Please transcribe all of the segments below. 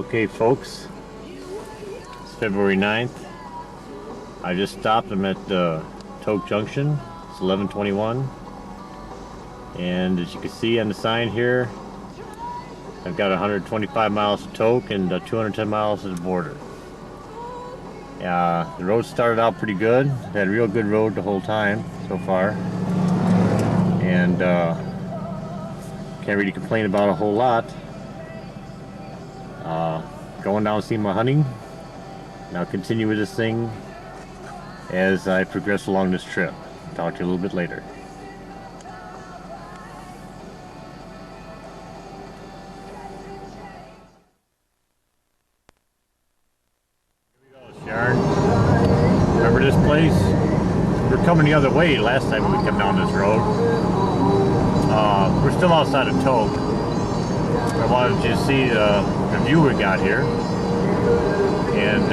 Okay folks, it's February 9th. I just stopped. I'm at Tok Junction. It's 11:21, and as you can see on the sign here, I've got 125 miles to Tok and 210 miles to the border. The road started out pretty good. I've had a real good road the whole time so far, and can't really complain about a whole lot. Going down to see my hunting. Now continue with this thing as I progress along this trip. Talk to you a little bit later. Here we go, Sharon. Remember this place? We're coming the other way last time we come down this road. We're still outside of Tok. I wanted you to see the view we got here. And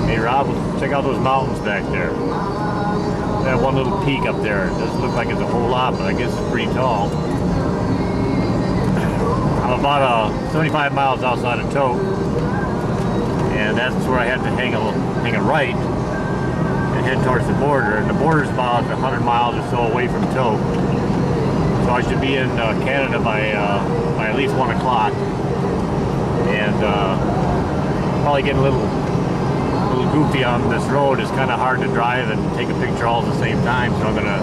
hey Rob, check out those mountains back there. That one little peak up there. It doesn't look like it's a whole lot, but I guess it's pretty tall. I'm about 75 miles outside of Tok, and that's where I had to hang a right and head towards the border. And the border's about 100 miles or so away from Tok. So I should be in Canada by at least 1 o'clock, and probably getting a little goofy on this road. It's kind of hard to drive and take a picture all at the same time, so I'm gonna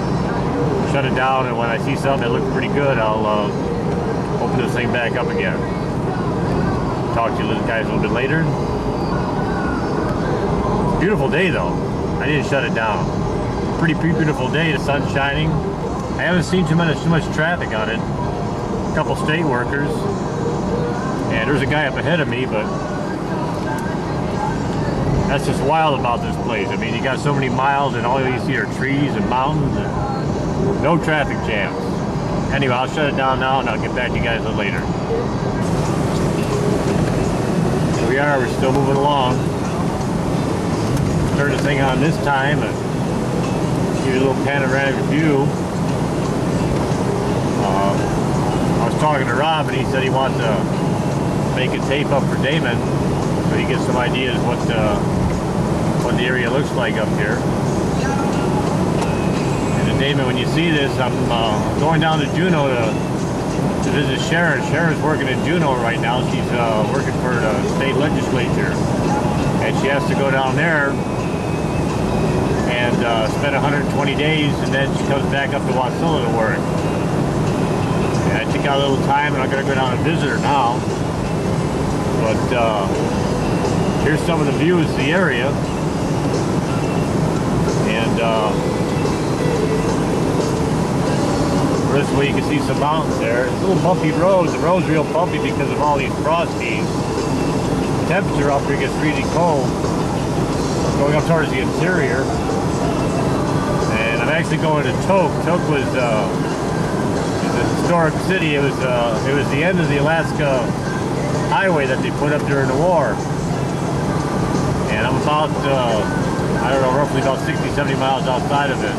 shut it down, and when I see something that looks pretty good, I'll open this thing back up again. Talk to you guys a little bit later. Beautiful day though. I didn't shut it down. Pretty beautiful day. The sun's shining. I haven't seen too much traffic on it. A couple state workers, and there's a guy up ahead of me, but that's just wild about this place. I mean, you got so many miles and all you see are trees and mountains and no traffic jams. Anyway, I'll shut it down now and I'll get back to you guys a little later. Here we are, we're still moving along. Turn this thing on this time and give you a little panoramic view. I was talking to Rob and he said he wants to make a tape up for Damon so he gets some ideas what the area looks like up here. And then Damon, when you see this, I'm going down to Junau to visit Sharon. Sharon's working in Junau right now. She's working for the state legislature, and she has to go down there and spend 120 days, and then she comes back up to Wasilla to work. And I took out a little time, and I'm going to go down and visit her now. But here's some of the views of the area, and this way you can see some mountains there. It's a little bumpy road. The road's real bumpy because of all these frosties. The temperature up here gets really cold going up towards the interior. And I'm actually going to Tok. Tok was a historic city. It was the end of the Alaska highway that they put up during the war. And I'm about, I don't know, roughly about 60-70 miles outside of it.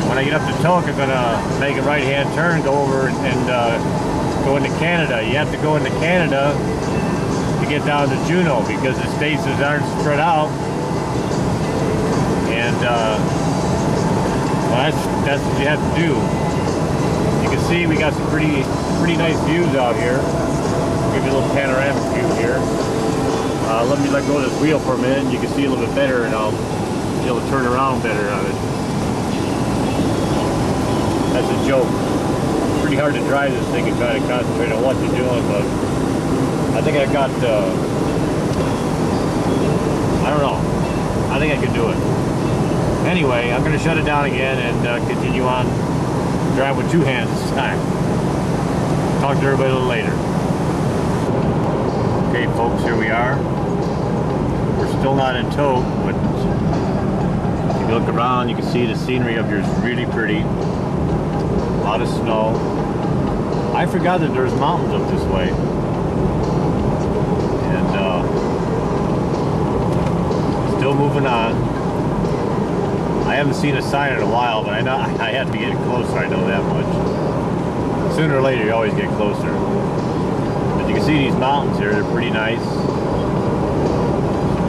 When I get up to Tok, I'm going to make a right-hand turn, go over and go into Canada. You have to go into Canada to get down to Junau because the states aren't spread out. And well, that's what you have to do. You can see we got some pretty nice views out here. Give you a little panoramic view here. Let me let go of this wheel for a minute and you can see a little bit better, and I'll be able to turn around better on it. That's a joke. Pretty hard to drive this thing and try to concentrate on what you're doing, but I think I got, I don't know. I think I can do it. Anyway, I'm going to shut it down again and continue on. Drive with two hands this time. Talk to everybody a little later. Okay folks, here we are. We're still not in Tok, but if you look around you can see the scenery up here is really pretty. A lot of snow. I forgot that there's mountains up this way. And still moving on. I haven't seen a sign in a while, but I know I have to get closer, I know that much. Sooner or later you always get closer. But you can see these mountains here, they're pretty nice.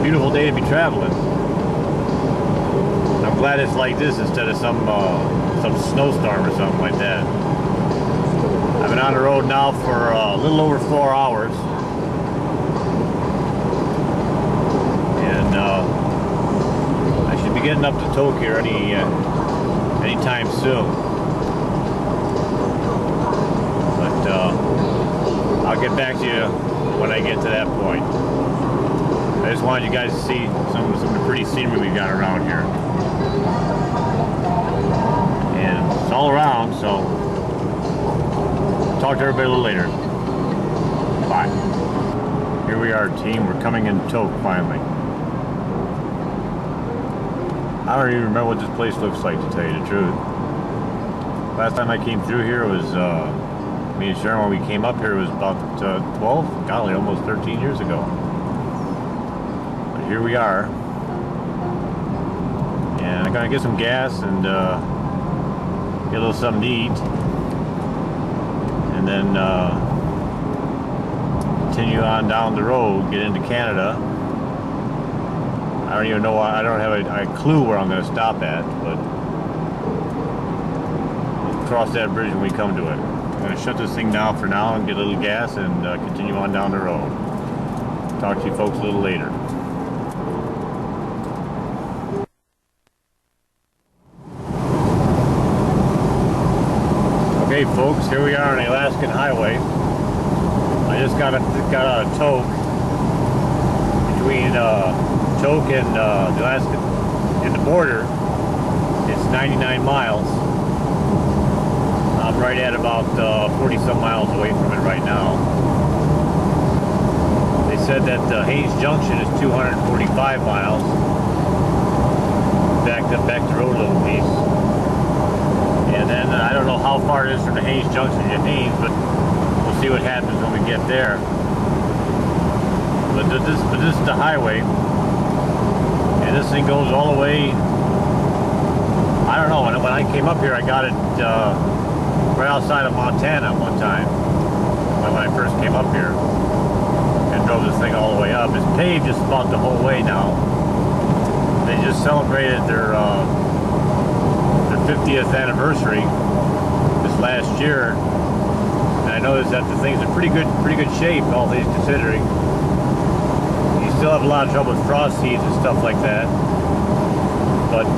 Beautiful day to be traveling. I'm glad it's like this instead of some snowstorm or something like that. I've been on the road now for a little over 4 hours. And I should be getting up to Tok here anytime soon. But I'll get back to you when I get to that point. I just wanted you guys to see some of the pretty scenery we've got around here. And it's all around, so talk to everybody a little later. Bye. Here we are, team. We're coming in Tok finally. I don't even remember what this place looks like, to tell you the truth. Last time I came through here was, me and Sharon, when we came up here, was about 12, golly, almost 13 years ago. But here we are. And I'm gonna get some gas and get a little something to eat. And then continue on down the road, get into Canada. I don't even know, I don't have a clue where I'm going to stop at, but we'll cross that bridge when we come to it. I'm going to shut this thing down for now and get a little gas and continue on down the road. Talk to you folks a little later. Okay folks, here we are on the Alaskan Highway. I just got out of Tok, between Tok and Alaska, and the border. It's 99 miles. I'm right at about 40 some miles away from it right now. They said that Haines Junction is 245 miles. Back the road a little piece. And then I don't know how far it is from the Haines Junction to Haines, but we'll see what happens when we get there. But this is the highway. And this thing goes all the way, I don't know, when I came up here I got it right outside of Montana one time, when I first came up here and drove this thing all the way up. It's paved just about the whole way now. They just celebrated their 50th anniversary this last year, and I noticed that the thing's in pretty good shape, all things considering. Still have a lot of trouble with frost heaves and stuff like that, but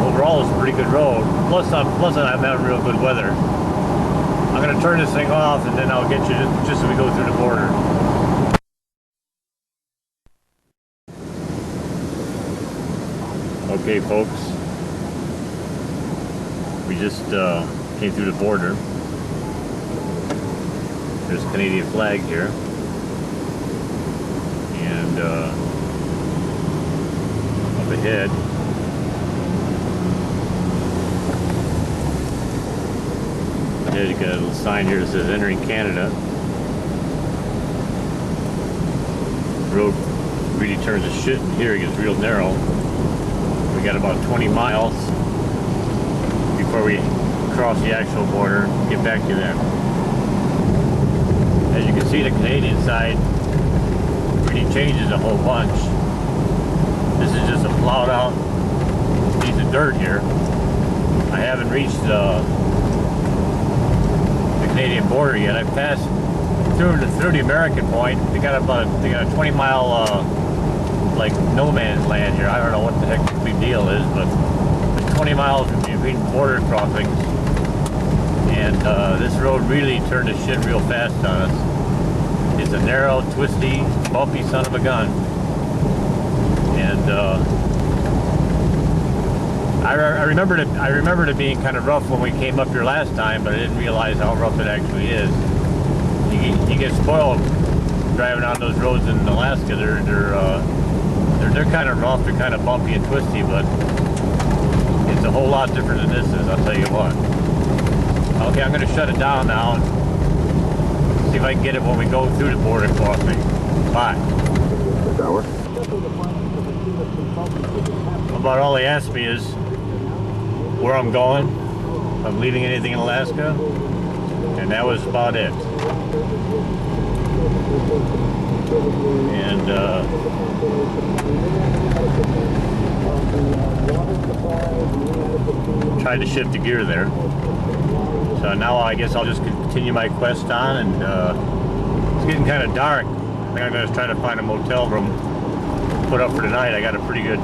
overall it's a pretty good road. Plus I'm having real good weather. I'm going to turn this thing off and then I'll get you just as we go through the border. Okay folks, we just came through the border. There's a Canadian flag here. And up ahead, you got a little sign here that says entering Canada. The road really turns to shit in here, it gets real narrow. We got about 20 miles before we cross the actual border. Get back to you then. As you can see, the Canadian side really changes a whole bunch. This is just a plowed out piece of dirt here. I haven't reached the Canadian border yet. I've passed through the American point. They got a 20 mile like no man's land here. I don't know what the heck the big deal is, but there's 20 miles between border crossings, and this road really turned to shit real fast on us. It's a narrow, twisty, bumpy son of a gun. And I remembered it being kind of rough when we came up here last time, but I didn't realize how rough it actually is. You get spoiled driving on those roads in Alaska. They're kind of rough, they're kind of bumpy and twisty, but it's a whole lot different than this is, I'll tell you what. Okay, I'm going to shut it down now and see if I can get it when we go through the border crossing. Bye. About all they asked me is where I'm going, if I'm leaving anything in Alaska, and that was about it. And tried to shift the gear there. So now I guess I'll just continue my quest on, and it's getting kind of dark. I think I'm going to try to find a motel room to put up for tonight. I got a pretty good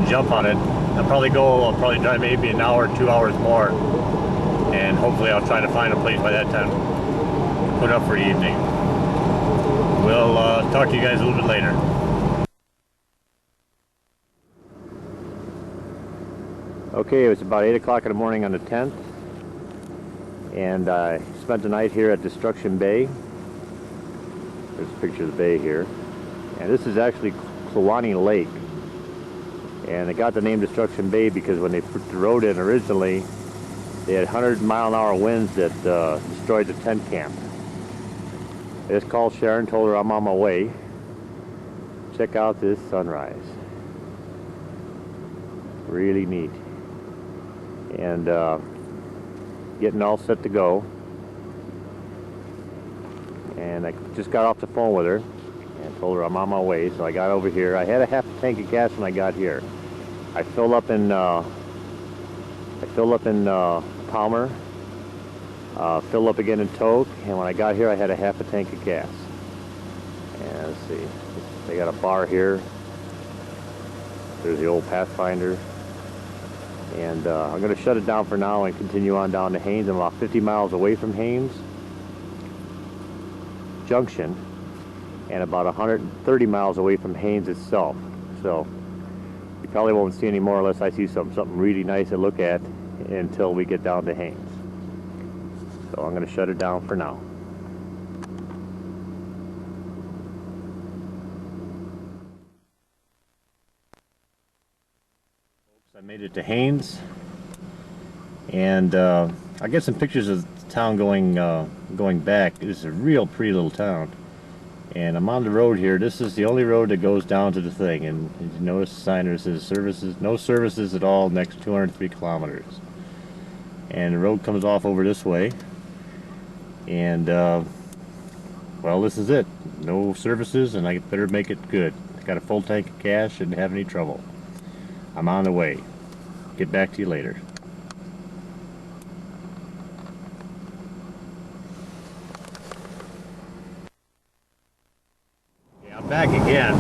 jump on it. I'll probably drive maybe an hour, 2 hours more, and hopefully I'll try to find a place by that time to put up for the evening. We'll talk to you guys a little bit later. Okay, it was about 8 o'clock in the morning on the 10th, and I spent the night here at Destruction Bay. There's a picture of the bay here, and this is actually Kluane Lake, and they got the name Destruction Bay because when they put the road in originally, they had 100-mile-an-hour winds that destroyed the tent camp. I just called Sharon, told her I'm on my way. Check out this sunrise. Really neat. And getting all set to go. And I just got off the phone with her and told her I'm on my way. So I got over here. I had a half a tank of gas when I got here. I filled up in Palmer. Filled up again in Toke, and when I got here I had a half a tank of gas. And let's see, they got a bar here. There's the old Pathfinder, and I'm going to shut it down for now and continue on down to Haines. I'm about 50 miles away from Haines Junction and about 130 miles away from Haines itself. So you probably won't see any more unless I see something really nice to look at until we get down to Haines. So I'm going to shut it down for now. I made it to Haines, and I get some pictures of the town going back. It's a real pretty little town, and I'm on the road here. This is the only road that goes down to the thing, and you notice the sign there says services, no services at all next 203 kilometers. And the road comes off over this way. And well, this is it. No services, and I better make it good. Got a full tank of gas, shouldn't have any trouble. I'm on the way. Get back to you later. Okay, I'm back again.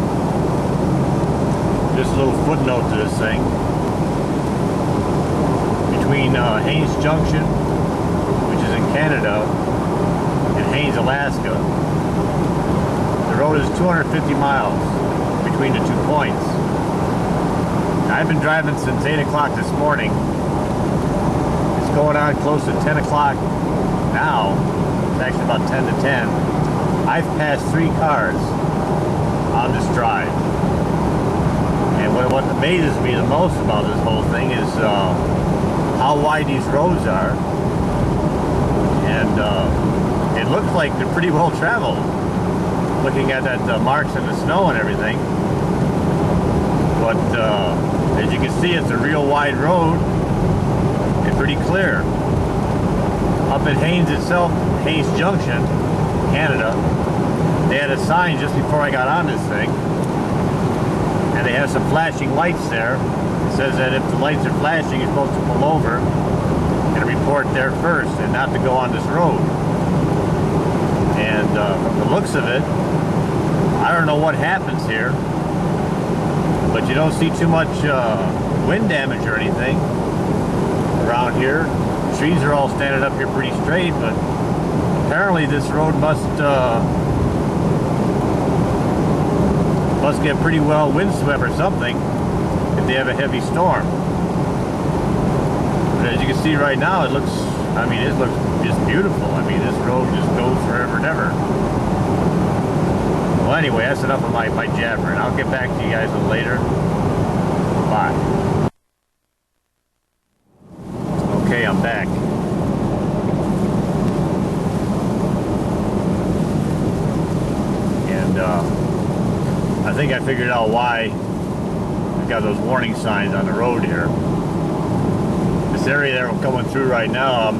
Just a little footnote to this thing. Between Haines Junction, which is in Canada, and Haines, Alaska. The road is 250 miles between the 2 points. Now, I've been driving since 8 o'clock this morning. It's going on close to 10 o'clock now. It's actually about 10 to 10. I've passed 3 cars on this drive. And what amazes me the most about this whole thing is how wide these roads are. And it looks like they're pretty well traveled, looking at that marks in the snow and everything. But as you can see, it's a real wide road and pretty clear. Up at Haines itself, Haines Junction, Canada, they had a sign just before I got on this thing, and they have some flashing lights there. It says that if the lights are flashing, you're supposed to pull over and report there first and not to go on this road. And from the looks of it, I don't know what happens here, but you don't see too much wind damage or anything around here. The trees are all standing up here pretty straight, but apparently this road must get pretty well windswept or something if they have a heavy storm. But as you can see right now, it looks, I mean, it looks just beautiful. I mean, this road just goes forever and ever. Well, anyway, that's enough of my jabbering. I'll get back to you guys a little later. Bye. Okay, I'm back. And I think I figured out why I got those warning signs on the road here. This area that we're going through right now,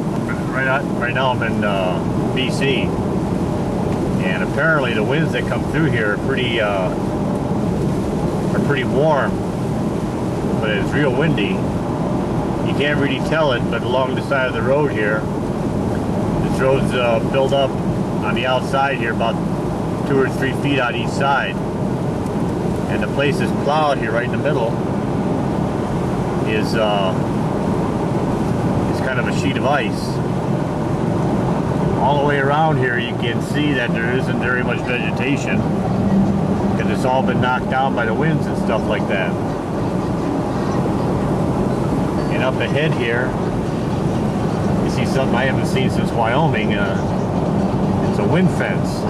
right now I'm in BC. And apparently the winds that come through here are pretty warm, but it's real windy. You can't really tell it, but along the side of the road here, this road's built up on the outside here about 2 or 3 feet on each side, and the place is plowed here right in the middle is kind of a sheet of ice. All the way around here you can see that there isn't very much vegetation because it's all been knocked down by the winds and stuff like that. And up ahead here you see something I haven't seen since Wyoming. It's a wind fence,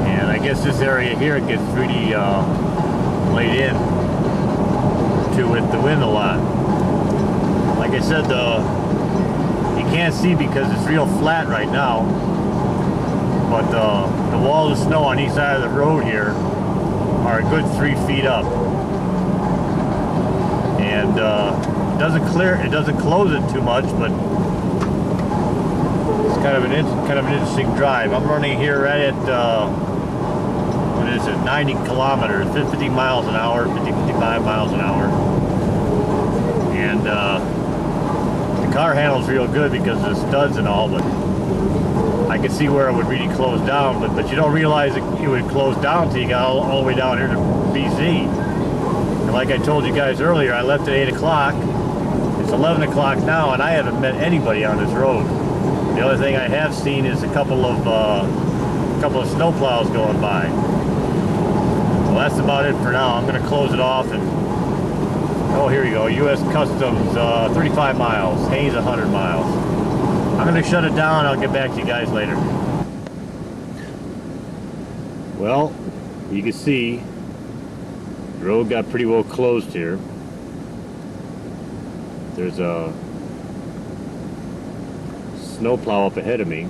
and I guess this area here gets really laid in to with the wind a lot. Like I said, you can't see because it's real flat right now, but the walls of snow on each side of the road here are a good 3 feet up, and it doesn't close it too much, but it's kind of an interesting drive. I'm running here right at what is it, 90 kilometers, 50 miles an hour, 55 miles an hour, and the car handles real good because of the studs and all, but I could see where it would really close down, but you don't realize it would close down until you got all the way down here to BC. And like I told you guys earlier, I left at 8 o'clock. It's 11 o'clock now, and I haven't met anybody on this road. The only thing I have seen is a couple of snowplows going by. Well, that's about it for now. I'm going to close it off, and oh, here you go. U.S. Customs, 35 miles. Hayes, 100 miles. I'm going to shut it down. I'll get back to you guys later. Well, you can see the road got pretty well closed here. There's a snowplow up ahead of me,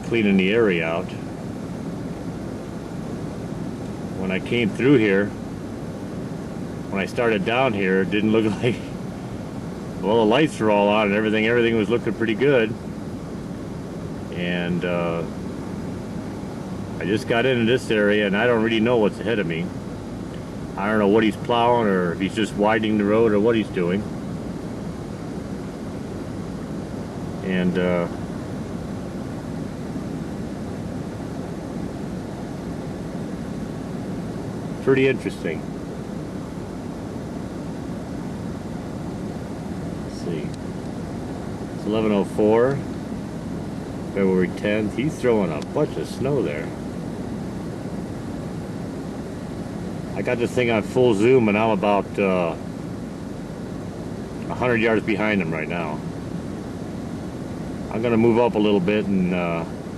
cleaning the area out. When I came through here, when I started down here, it didn't look like, well, the lights were all on and everything was looking pretty good. And I just got into this area and I don't really know what's ahead of me. I don't know what he's plowing, or if he's just widening the road, or what he's doing. And pretty interesting. Let's see. It's 11:04, February 10th. He's throwing a bunch of snow there. I got this thing on full zoom and I'm about 100 yards behind him right now. I'm gonna move up a little bit and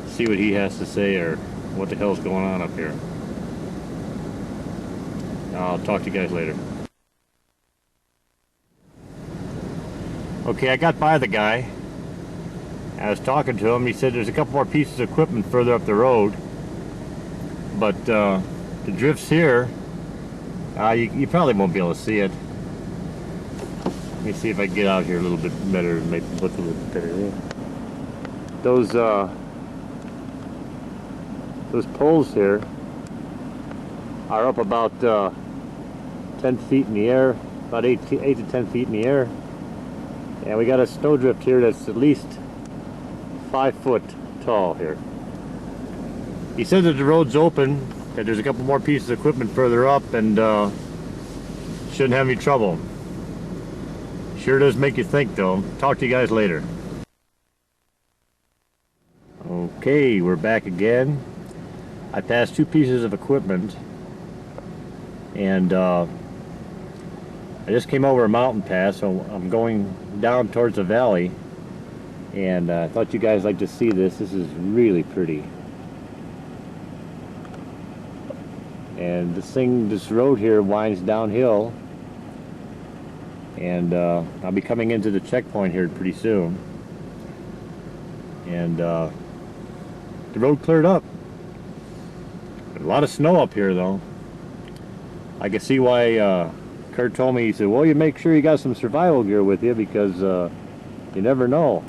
see what he has to say, or what the hell's going on up here. I'll talk to you guys later. Okay, I got by the guy. I was talking to him. He said there's a couple more pieces of equipment further up the road, but the drifts here, you probably won't be able to see it. Let me see if I can get out here a little bit better, maybe look a little bit better. Yeah. Those poles here are up about 10 feet in the air, about 8 to 10 feet in the air, and we got a snowdrift here that's at least 5 foot tall here. He said that the road's open, that there's a couple more pieces of equipment further up, and shouldn't have any trouble. Sure does make you think though. Talk to you guys later. Okay, we're back again. I passed 2 pieces of equipment, and I just came over a mountain pass, so I'm going down towards the valley, and I thought you guys like to see this. This is really pretty. And this road here winds downhill, and I'll be coming into the checkpoint here pretty soon. And the road cleared up. A lot of snow up here though. I can see why Kurt told me, he said, well, you make sure you got some survival gear with you, because you never know.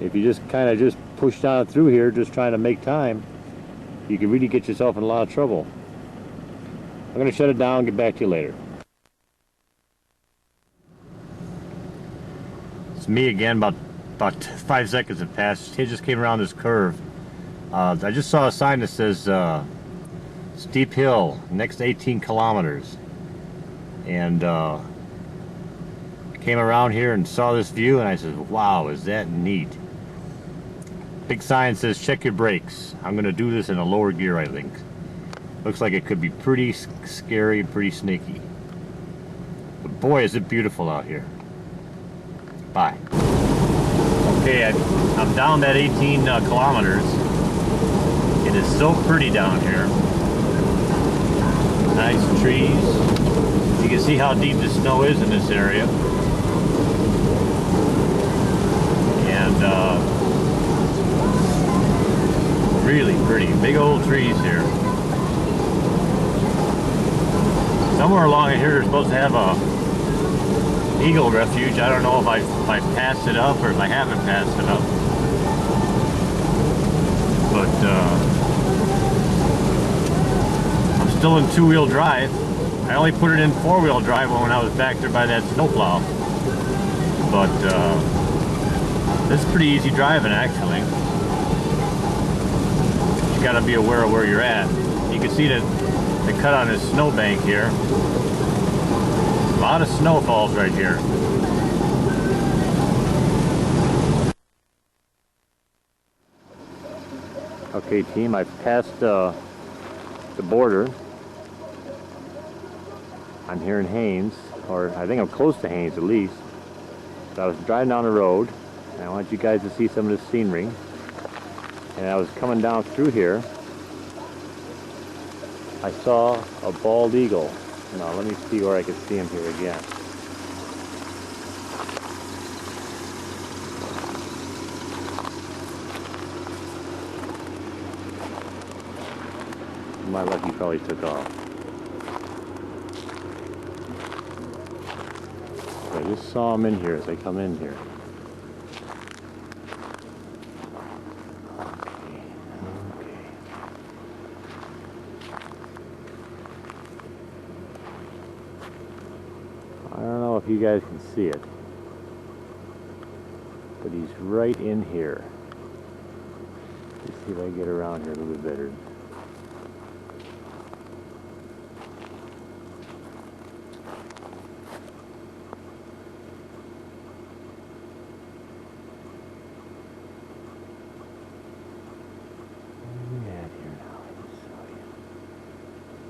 If you just kind of just push down through here, just trying to make time, you can really get yourself in a lot of trouble. I'm going to shut it down and get back to you later. It's me again. About 5 seconds have passed. He just came around this curve. I just saw a sign that says steep hill, next 18 kilometers. And came around here and saw this view, and I said, wow, is that neat. Big sign says check your brakes. I'm going to do this in a lower gear, I think. Looks like it could be pretty scary, pretty sneaky. But boy, is it beautiful out here. Bye. Okay, I'm down that 18 kilometers. It is so pretty down here. Nice trees. You can see how deep the snow is in this area. And really pretty. Big old trees here. Somewhere along here they're supposed to have a eagle refuge. I don't know if I passed it up or if I haven't passed it up. But I'm still in two-wheel drive. I only put it in four-wheel drive when I was back there by that snowplow. But this is pretty easy driving, actually. You got to be aware of where you're at. You can see that they cut on this snowbank here. A lot of snow falls right here. Okay, team, I've passed the border. I'm here in Haines, or I think I'm close to Haines at least. So I was driving down the road, and I want you guys to see some of the scenery. And I was coming down through here. I saw a bald eagle. Now let me see where I can see him here again. My luck, he probably took off. I just saw him in here as I come in here. I don't know if you guys can see it, but he's right in here. Let's see if I can get around here a little bit better.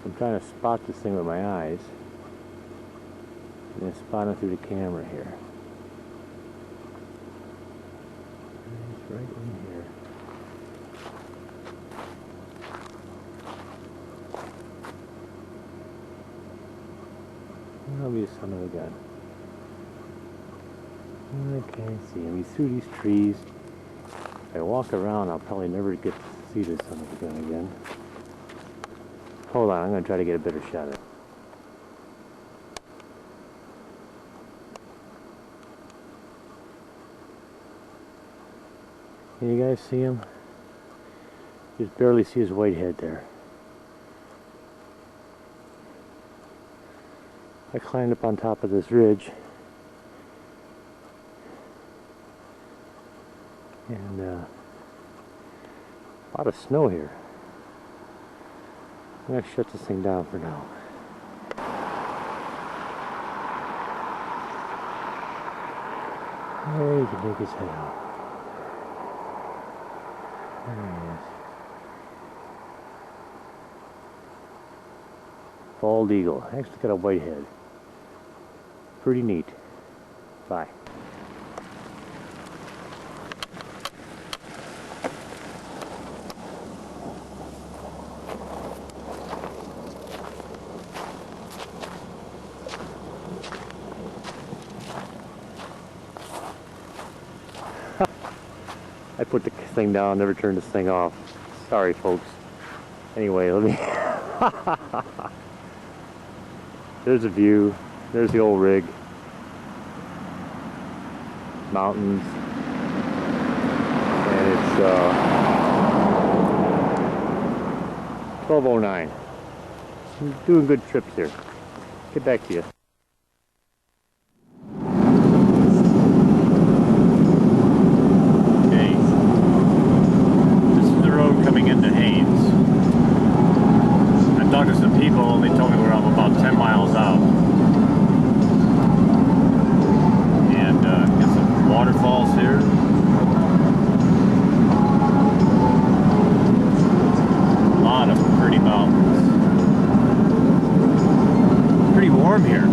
I'm trying to spot this thing with my eyes. I'm going to spot it through the camera here. It's right in here. That'll be the son of a gun. I can't see him. He's through these trees. If I walk around, I'll probably never get to see this son of a gun again. Hold on, I'm going to try to get a better shot at it. Can you guys see him? Just barely see his white head there. I climbed up on top of this ridge. And a lot of snow here. I'm going to shut this thing down for now. There he can make his head out. There he is. Bald eagle. Actually got a white head. Pretty neat. Bye. I put the thing down, never turned this thing off. Sorry, folks. Anyway, let me... There's a view. There's the old rig. Mountains. 12:09. I'm doing good trips here. Get back to you. Okay. This is the road coming into Haines. I talked to some people and they told me we're about 10 miles out. And got some waterfalls here. A lot of pretty mountains. Pretty warm here.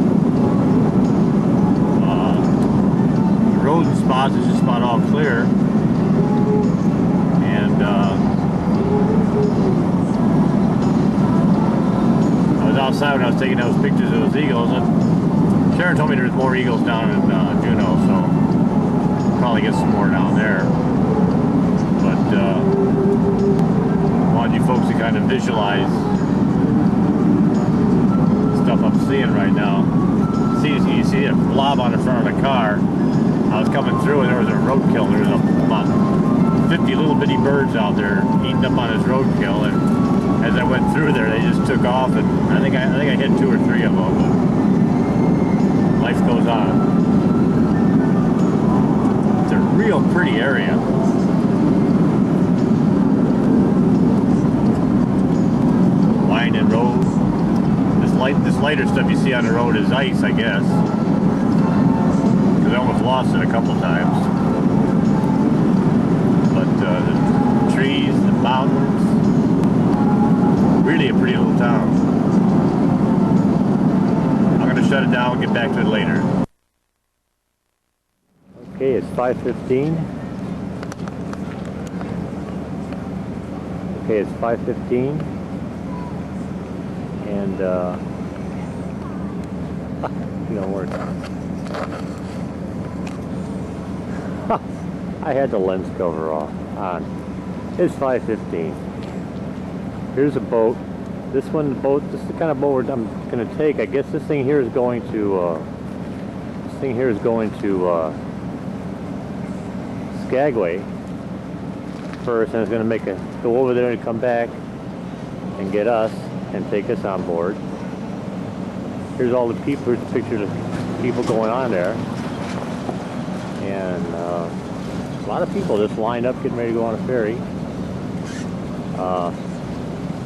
The road in spots is just about all clear. And I was outside when I was taking those pictures of those eagles. And Sharon told me there's more eagles down in Junau, so probably get some more down there. But I want you folks to kind of visualize the stuff I'm seeing right now. You see a blob on the front of the car. I was coming through and there was a roadkill. There was about 50 little bitty birds out there eating up on his roadkill, and as I went through there, they just took off, and I think I hit 2 or 3 of them. But life goes on. It's a real pretty area. Winding road. This lighter stuff you see on the road is ice, I guess. Because I almost lost it a couple times. But the trees, the mountains, really a pretty little town. I'm going to shut it down and get back to it later. Okay, it's 5:15. Okay, it's 5:15. And it don't work. I had the lens cover off on. It's 5:15. Here's a boat. This one, this is the kind of boat I'm going to take. I guess this thing here is going to Skagway first, and it's going to go over there and come back and get us and take us on board. Here's all the people. Here's a picture of the people going on there, and a lot of people just lined up getting ready to go on a ferry.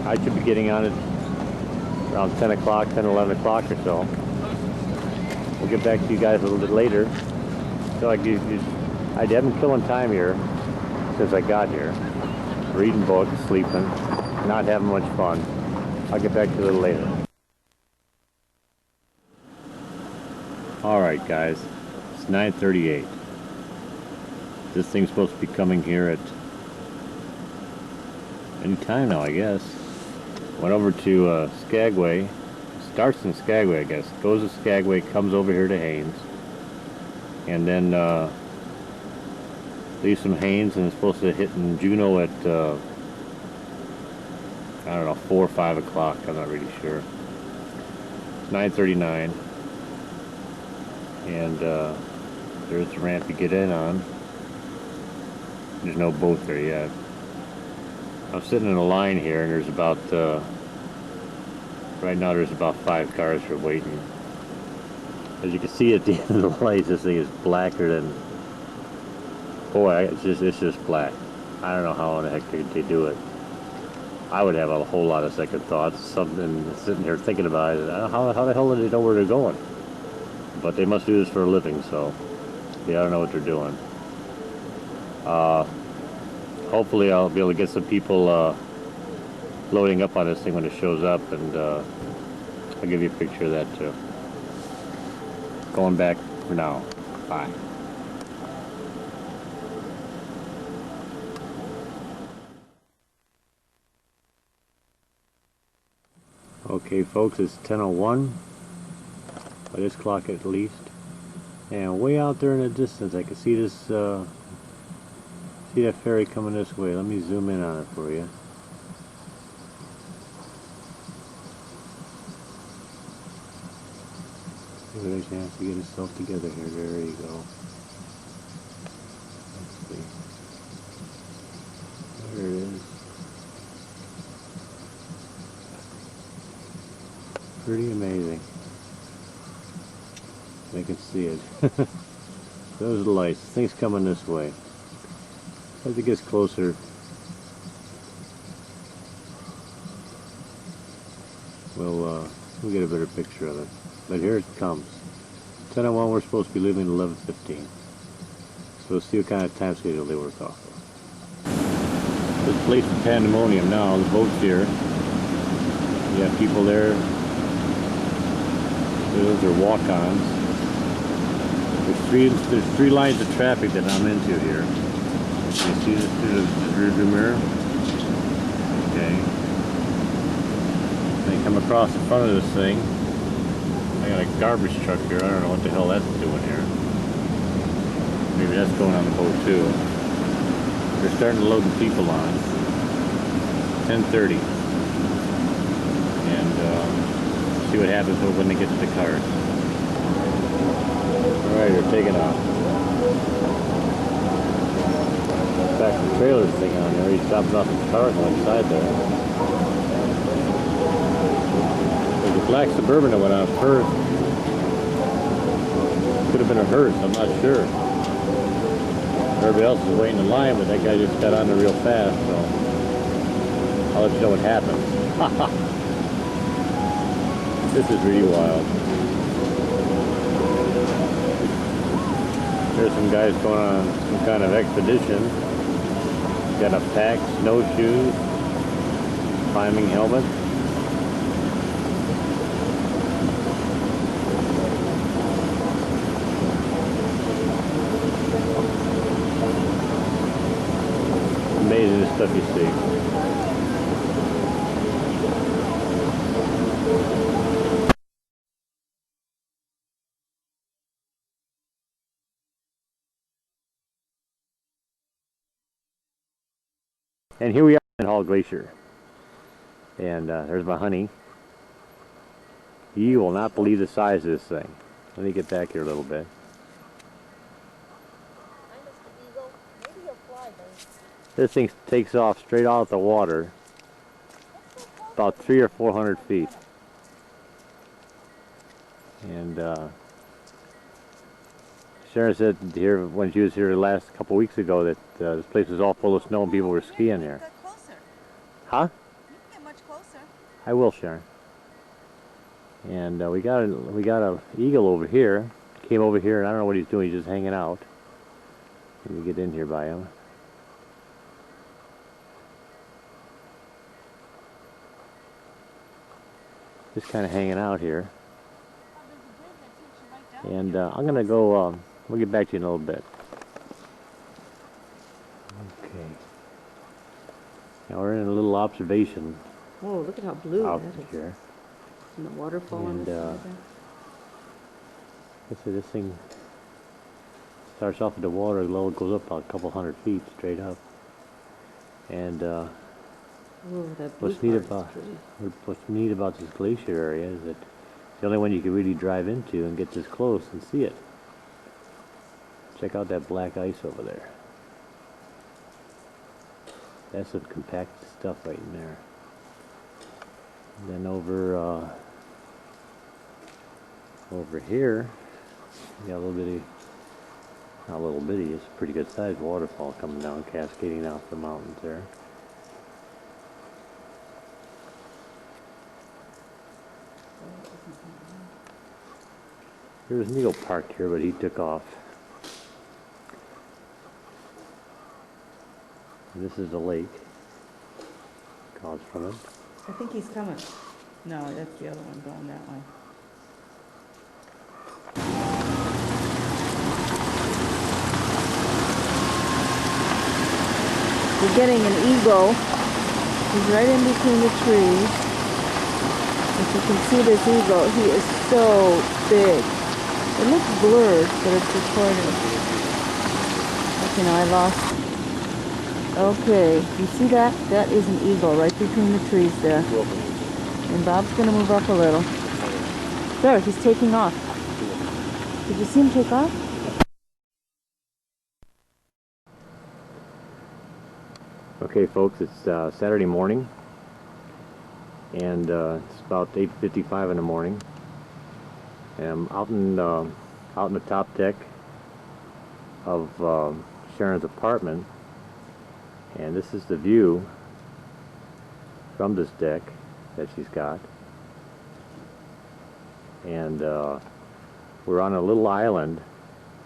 I should be getting on it around 10 o'clock, 10, 11 o'clock or so. We'll get back to you guys a little bit later. So I haven't killing time here since I got here. Reading books, sleeping, not having much fun. I'll get back to you a little later. Alright guys, it's 9:38. This thing's supposed to be coming here at any time now, I guess. Went over to Skagway. Starts in Skagway, I guess. Goes to Skagway, comes over here to Haines. And then leaves from Haines and is supposed to hit in Junau at I don't know, 4 or 5 o'clock. I'm not really sure. 9:39. And there's the ramp you get in on. There's no boat there yet. I'm sitting in a line here, and there's about right now there's about 5 cars for waiting. As you can see at the end of the lights, this thing is blacker than, boy, it's just black. I don't know how in the heck they do it. I would have a whole lot of second thoughts. Something sitting here thinking about it. How the hell do they know where they're going? But they must do this for a living, so they ought to know what they're doing. Hopefully I'll be able to get some people loading up on this thing when it shows up, and I'll give you a picture of that too. Going back for now. Bye. Okay folks, it's 10:01 by this clock at least, and way out there in the distance I can see this see that ferry coming this way. Let me zoom in on it for you. Give it a chance to get itself together here. There you go. Let's see. Pretty amazing. I can see it. Those are the lights. Things coming this way. As it gets closer, we'll get a better picture of it. But here it comes. 10:01. We're supposed to be leaving at 11:15. So we'll see what kind of time schedule they work off of. This place is pandemonium now. The boat's here. You have people there. Those are walk-ons. There's three lines of traffic that I'm into here. You see this through the rearview mirror? Okay. They come across the front of this thing. I got a garbage truck here. I don't know what the hell that's doing here. Maybe that's going on the boat too. They're starting to load the people on. 10:30. And see what happens when they get to the cars. Alright, they're taking off. Back to the trailer thing on there. He's dropping off his cars on the side there. There's a black Suburban that went off first. Could have been a hearse, I'm not sure. Everybody else is waiting in line, but that guy just got on there real fast, so I'll let you know what happened. This is really wild. There's some guys going on some kind of expedition. Got a pack, snowshoes, climbing helmet. Amazing the stuff you see. And here we are in Hall Glacier. And there's my honey. You will not believe the size of this thing. Let me get back here a little bit. This thing takes off straight out the water, about 300 or 400 feet. And Sharon said here when she was here the last couple weeks ago that this place was all full of snow and people were skiing here. Get closer. Huh? You can get much closer. I will, Sharon. And we got a eagle over here. Came over here, and I don't know what he's doing. He's just hanging out. Let me get in here by him. Just kind of hanging out here. And I'm gonna go. We'll get back to you in a little bit. Okay. Now we're in a little observation. Whoa, look at how blue out that is. here. And the waterfall on this side there. Let's see, this thing starts off with the water, low, goes up about a couple hundred feet straight up. And Whoa, that blue what's neat about this glacier area is that it's the only one you can really drive into and get this close and see it. Check out that black ice over there. That's some compact stuff right in there. And then over here, you got a little bitty, not a little bitty, it's a pretty good sized waterfall coming down, cascading off the mountains there. There's an eagle parked here, but he took off. And this is the lake. Calls from it. I think he's coming. No, that's the other one going that way. We're getting an eagle. He's right in between the trees. If you can see this eagle, he is so big. It looks blurred, but it's recorded. Okay, now I lost. Okay, you see that? That is an eagle right between the trees there. And Bob's going to move up a little. There, he's taking off. Did you see him take off? Okay folks, it's Saturday morning. and it's about 8:55 in the morning. And I'm out in the top deck of Sharon's apartment, and this is the view from this deck that she's got. And we're on a little island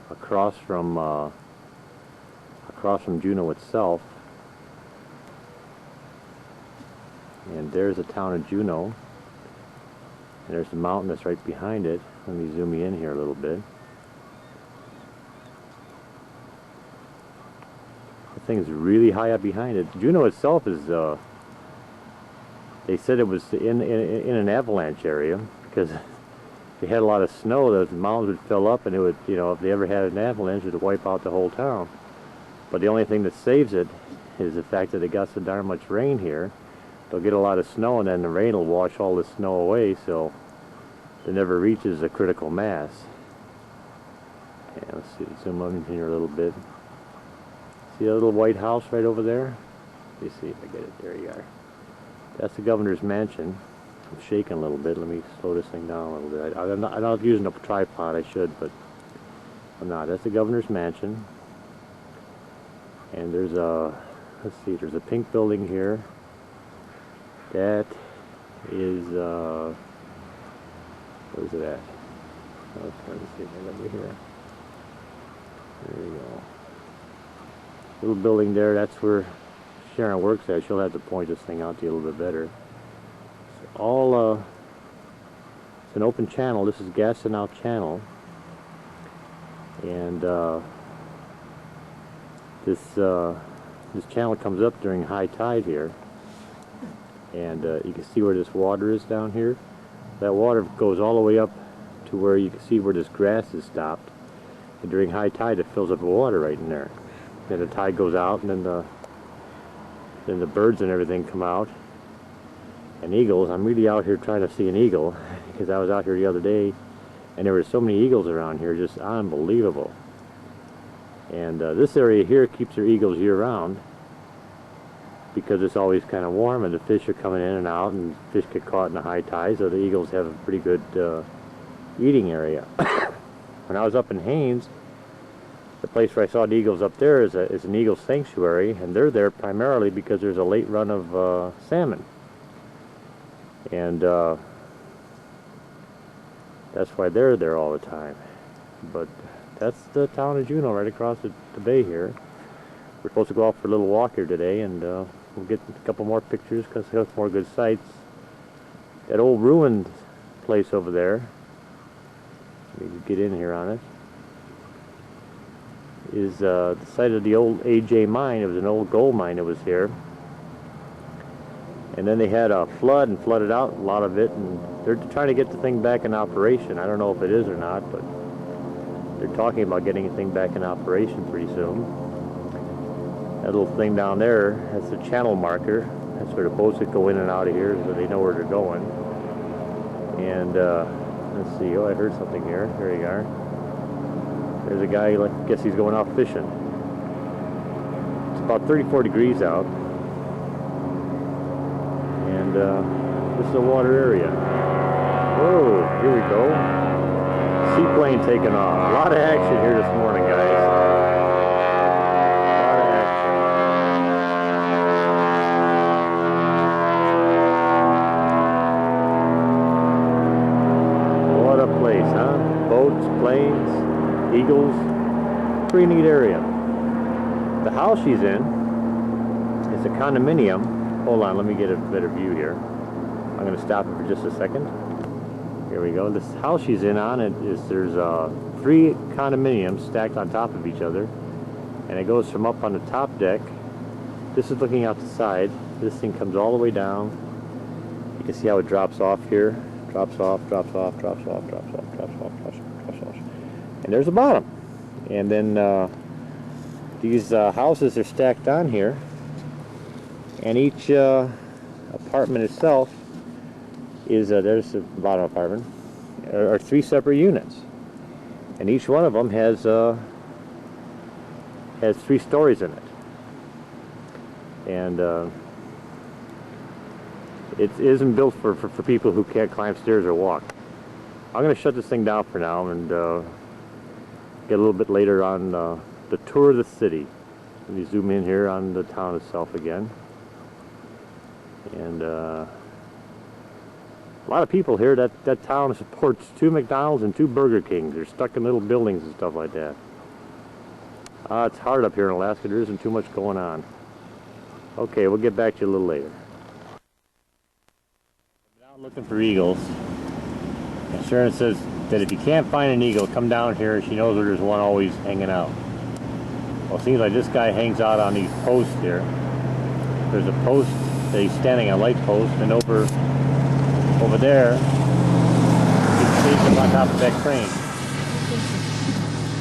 across from Junau itself. And there's the town of Junau, and there's the mountain that's right behind it. Let me zoom you in here a little bit. The thing is really high up behind it. Junau itself is, they said it was in an avalanche area, because they had a lot of snow. The mountains would fill up, and it would, you know, if they ever had an avalanche, it would wipe out the whole town. But the only thing that saves it is the fact that they got so darn much rain here. They'll get a lot of snow, and then the rain will wash all the snow away, so it never reaches a critical mass. And let's see, zoom in here a little bit. See that little white house right over there? Let me see if I get it. There you are. That's the governor's mansion. I'm shaking a little bit. Let me slow this thing down a little bit. I'm not using a tripod. I should, but I'm not. That's the governor's mansion. And there's a, let's see, there's a pink building here. That is, where's it at? Oh, let me see if I got it here. There you go. Little building there, that's where Sharon works at. She'll have to point this thing out to you a little bit better. It's all, it's an open channel. This is Junau Channel. And this channel comes up during high tide here. And you can see where this water is down here. That water goes all the way up to where you can see where this grass is stopped. And during high tide, it fills up with water right in there. Then the tide goes out, and then the birds and everything come out. And eagles. I'm really out here trying to see an eagle, because I was out here the other day, and there were so many eagles around here, just unbelievable. And this area here keeps their eagles year-round, because it's always kind of warm, and the fish are coming in and out, and fish get caught in the high tide, so the eagles have a pretty good eating area. When I was up in Haines, the place where I saw the eagles up there is an eagle sanctuary, and they're there primarily because there's a late run of salmon. And that's why they're there all the time. But that's the town of Junau right across the bay here. We're supposed to go out for a little walk here today, and we'll get a couple more pictures because there's more good sights. That old ruined place over there, let me get in here on it, is the site of the old AJ mine. It was an old gold mine that was here. And then they had a flood and flooded out a lot of it, and they're trying to get the thing back in operation. I don't know if it is or not, but they're talking about getting the thing back in operation pretty soon. That little thing down there, that's the channel marker. That's where the boats that go in and out of here, so they know where they're going. And let's see, oh, I heard something here. There you are. There's a guy, I guess he's going out fishing. It's about 34 degrees out. And this is a water area. Whoa, here we go. Seaplane taking off. A lot of action here this morning, guys. Boats, planes, eagles, pretty neat area. The house she's in is a condominium. Hold on, let me get a better view here. I'm going to stop it for just a second. Here we go. This house she's in on it is, there's 3 condominiums stacked on top of each other, and it goes from up on the top deck. This is looking out the side. This thing comes all the way down. You can see how it drops off here. Drops off, drops off, drops off, drops off, drops off, drops off, drops off. And there's the bottom. And then these houses are stacked on here. And each apartment itself is, there's the bottom apartment, are 3 separate units. And each one of them has 3 stories in it. And It isn't built for people who can't climb stairs or walk. I'm going to shut this thing down for now and get a little bit later on the tour of the city. Let me zoom in here on the town itself again. And a lot of people here. That town supports 2 McDonald's and 2 Burger Kings. They're stuck in little buildings and stuff like that. It's hard up here in Alaska. There isn't too much going on. Okay, we'll get back to you a little later. I'm out looking for eagles. And Sharon says that if you can't find an eagle, come down here. She knows where there's one always hanging out. Well, it seems like this guy hangs out on these posts here. There's a post that he's standing on, a light post, and over there, he's sitting up on top of that crane.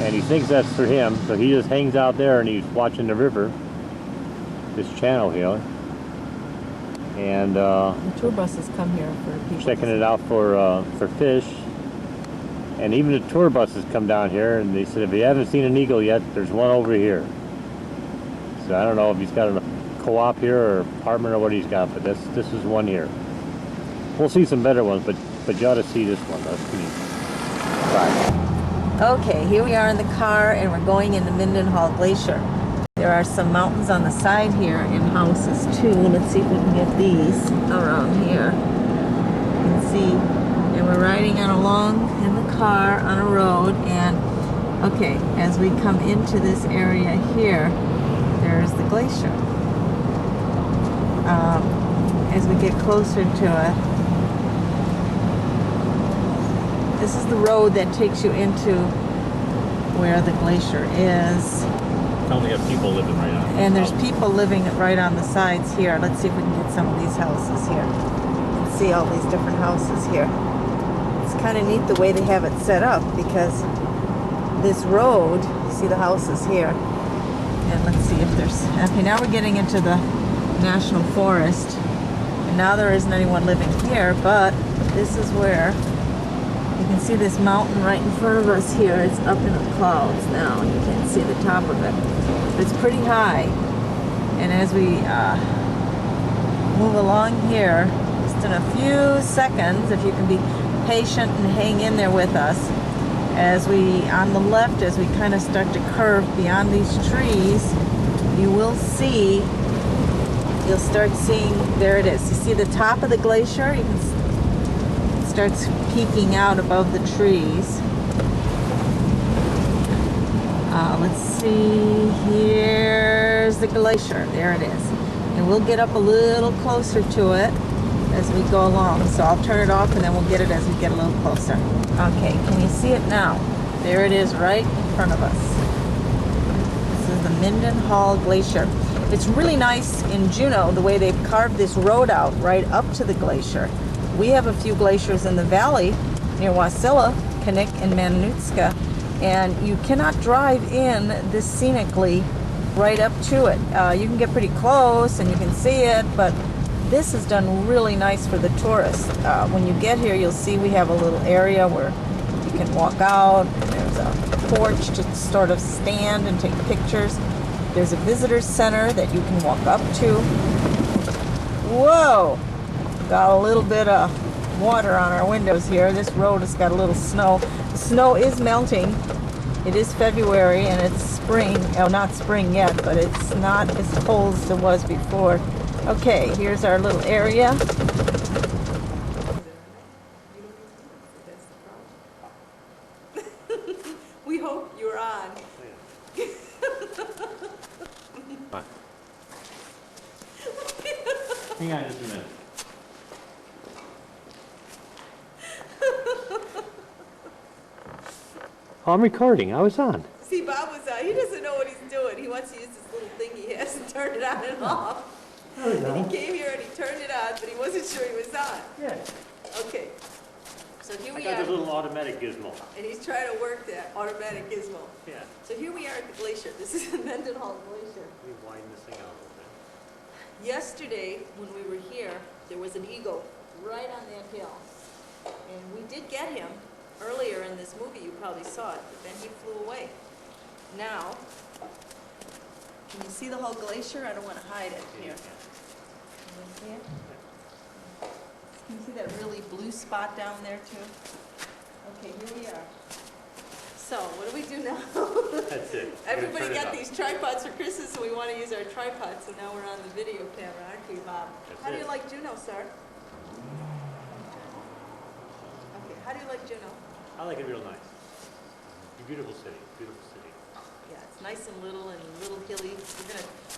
And he thinks that's for him, so he just hangs out there and he's watching the river, this channel here. And the tour buses come here for people checking it out for fish. And even the tour buses come down here, and they said if you haven't seen an eagle yet, there's one over here. So I don't know if he's got a co-op here or apartment or what he's got, but this is one here. We'll see some better ones, but you ought to see this one. That's pretty. Bye. Okay, here we are in the car and we're going into Mendenhall Glacier. There are some mountains on the side here and houses too. Let's see if we can get these around here. You can see, and we're riding on along in the car on a road, and okay, as we come into this area here, there's the glacier. As we get closer to it, this is the road that takes you into where the glacier is. Tell me you have people living right on it. And there's people living right on the sides here. Let's see if we can get some of these houses here. You can see all these different houses here. It's kind of neat the way they have it set up, because this road, see the houses here. And let's see if there's, okay, now we're getting into the National Forest. And now there isn't anyone living here, but this is where you can see this mountain right in front of us here. It's up in the clouds now, and you can't see the top of it. But it's pretty high. And as we move along here, just in a few seconds, if you can be patient and hang in there with us, as we, on the left, as we kind of start to curve beyond these trees, you will see, you'll start seeing, there it is. You see the top of the glacier? You can starts peeking out above the trees. Let's see, here's the glacier. There it is. And we'll get up a little closer to it as we go along. So I'll turn it off and then we'll get it as we get a little closer. Okay, can you see it now? There it is right in front of us. This is the Mendenhall Glacier. It's really nice in Junau the way they've carved this road out right up to the glacier. We have a few glaciers in the valley near Wasilla, Kinnick, and Mananutska, and you cannot drive in this scenically right up to it. You can get pretty close and you can see it, but this is done really nice for the tourists. When you get here, you'll see we have a little area where you can walk out. There's a porch to sort of stand and take pictures. There's a visitor center that you can walk up to. Whoa! Got a little bit of water on our windows here. This road has got a little snow. The snow is melting. It is February and it's spring. Oh, not spring yet, but it's not as cold as it was before. Okay, here's our little area. We hope you're on. Hang on just a minute. Oh, I'm recording. I was on. See, Bob was on. He doesn't know what he's doing. He wants to use this little thing he has and turn it on and off. And he came here and he turned it on, but he wasn't sure he was on. Yeah. Okay. So here we I got are. this little automatic gizmo. And he's trying to work that automatic gizmo. Yeah. So here we are at the glacier. This is the Mendenhall Glacier. Let me widen this thing out a little bit. Yesterday, when we were here, there was an eagle right on that hill. And we did get him earlier in this movie. You probably saw it, but then he flew away. Now, can you see the whole glacier? I don't want to hide it here. Can you see it? that really blue spot down there too? Okay, here we are. So, what do we do now? That's it. Everybody got these tripods for Christmas, so we want to use our tripods, so now we're on the video camera, aren't we, Bob? How do you like Junau, sir? Okay, how do you like Junau? I like it real nice. Beautiful city, beautiful city. Yeah, it's nice and little hilly.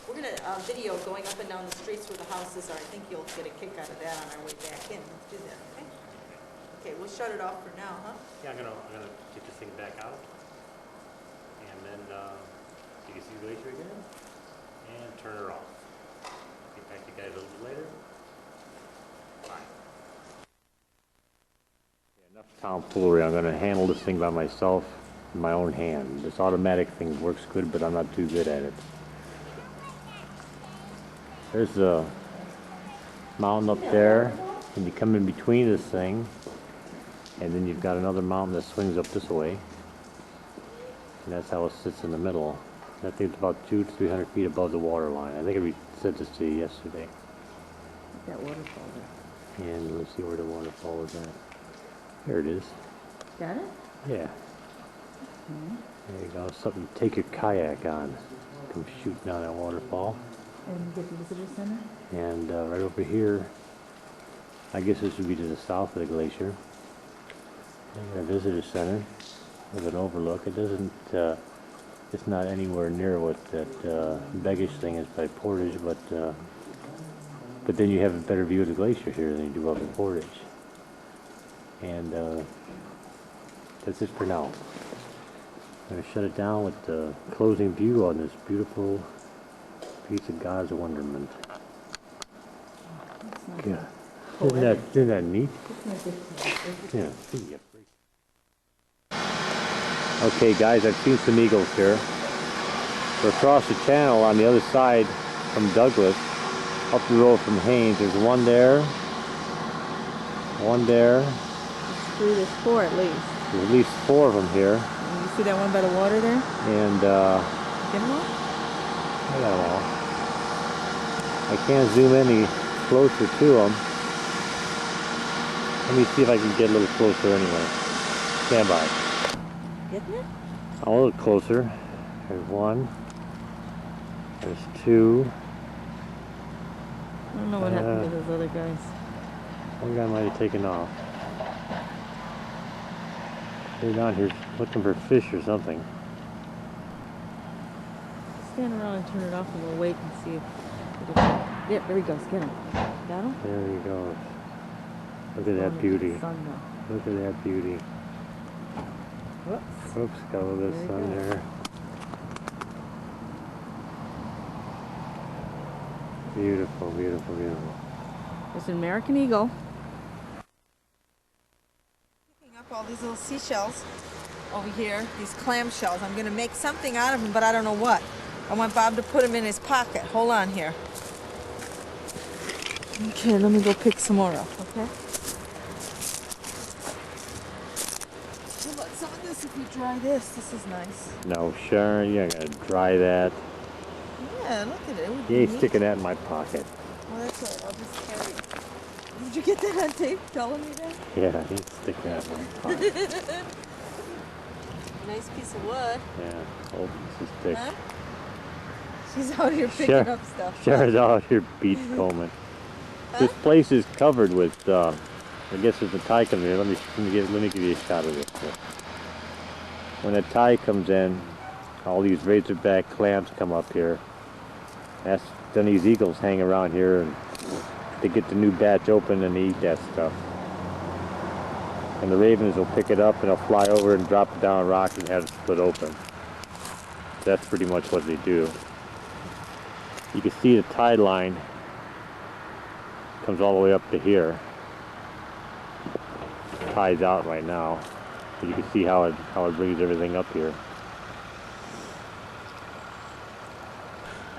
We're gonna video going up and down the streets where the houses are. I think you'll get a kick out of that on our way back in. Let's do that, okay? Okay, we'll shut it off for now, huh? Yeah, I'm gonna take this thing back out, and then you can see the glacier again, and turn her off. Get back to you guys a little bit later. Bye. Yeah, enough tomfoolery. I'm gonna handle this thing by myself, in my own hand. This automatic thing works good, but I'm not too good at it. There's a mountain up there, and you come in between this thing. And then you've got another mountain that swings up this way. And that's how it sits in the middle. I think it's about 200 to 300 feet above the water line. I think I said this to you yesterday. That waterfall there. And let's see where the waterfall is at. There it is. Got it? Yeah. There you go. Something to take your kayak on. Come shooting down that waterfall. And you get the visitor center? And right over here, I guess this would be to the south of the glacier. A visitor center with an overlook. It doesn't, it's not anywhere near what that Beggish thing is by Portage, but then you have a better view of the glacier here than you do up at Portage. And that's it for now. I'm going to shut it down with the closing view on this beautiful piece of God's wonderment. Yeah. Isn't that neat? Yeah. Okay guys, I've seen some eagles here. We're across the channel on the other side from Douglas, up the road from Haines. There's one there, one there. There's 4 at least. There's at least 4 of them here. And you see that one by the water there? And Get them all? I got them all. I can't zoom any closer to them. Let me see if I can get a little closer anyway. Stand by. Getting it? A little closer. There's 1. There's 2. I don't know what happened to those other guys. One guy might have taken off. They're down here looking for fish or something. Stand around and turn it off and we'll wait and see if yeah, there he goes. Get him. Got him? There he goes. Look at that beauty. Look at that beauty. Whoops. Oops, got a little bit of sun there. Beautiful, beautiful, beautiful. There's an American eagle. Picking up all these little seashells over here, these clam shells. I'm going to make something out of them, but I don't know what. I want Bob to put them in his pocket. Hold on here. Okay, let me go pick some more up, okay? How about some of this if we dry this? This is nice. No, Sharon, you're going to dry that. Yeah, look at it. You ain't sticking that in my pocket. Well, that's all right. I'll just carry it. Did you get that on tape telling me that? Yeah, you ain't sticking that in my pocket. Nice piece of wood. Yeah, old piece of stick. Huh? She's out here picking up stuff. Sharon's out here beach combing. This place is covered with, I guess if the tide comes in, let me give you a shot of this. When the tide comes in, all these razorback clams come up here. Then these eagles hang around here and they get the new batch open and they eat that stuff. And the ravens will pick it up and they'll fly over and drop it down on rocks and have it split open. That's pretty much what they do. You can see the tide line comes all the way up to here. The tide's out right now. But you can see how it brings everything up here.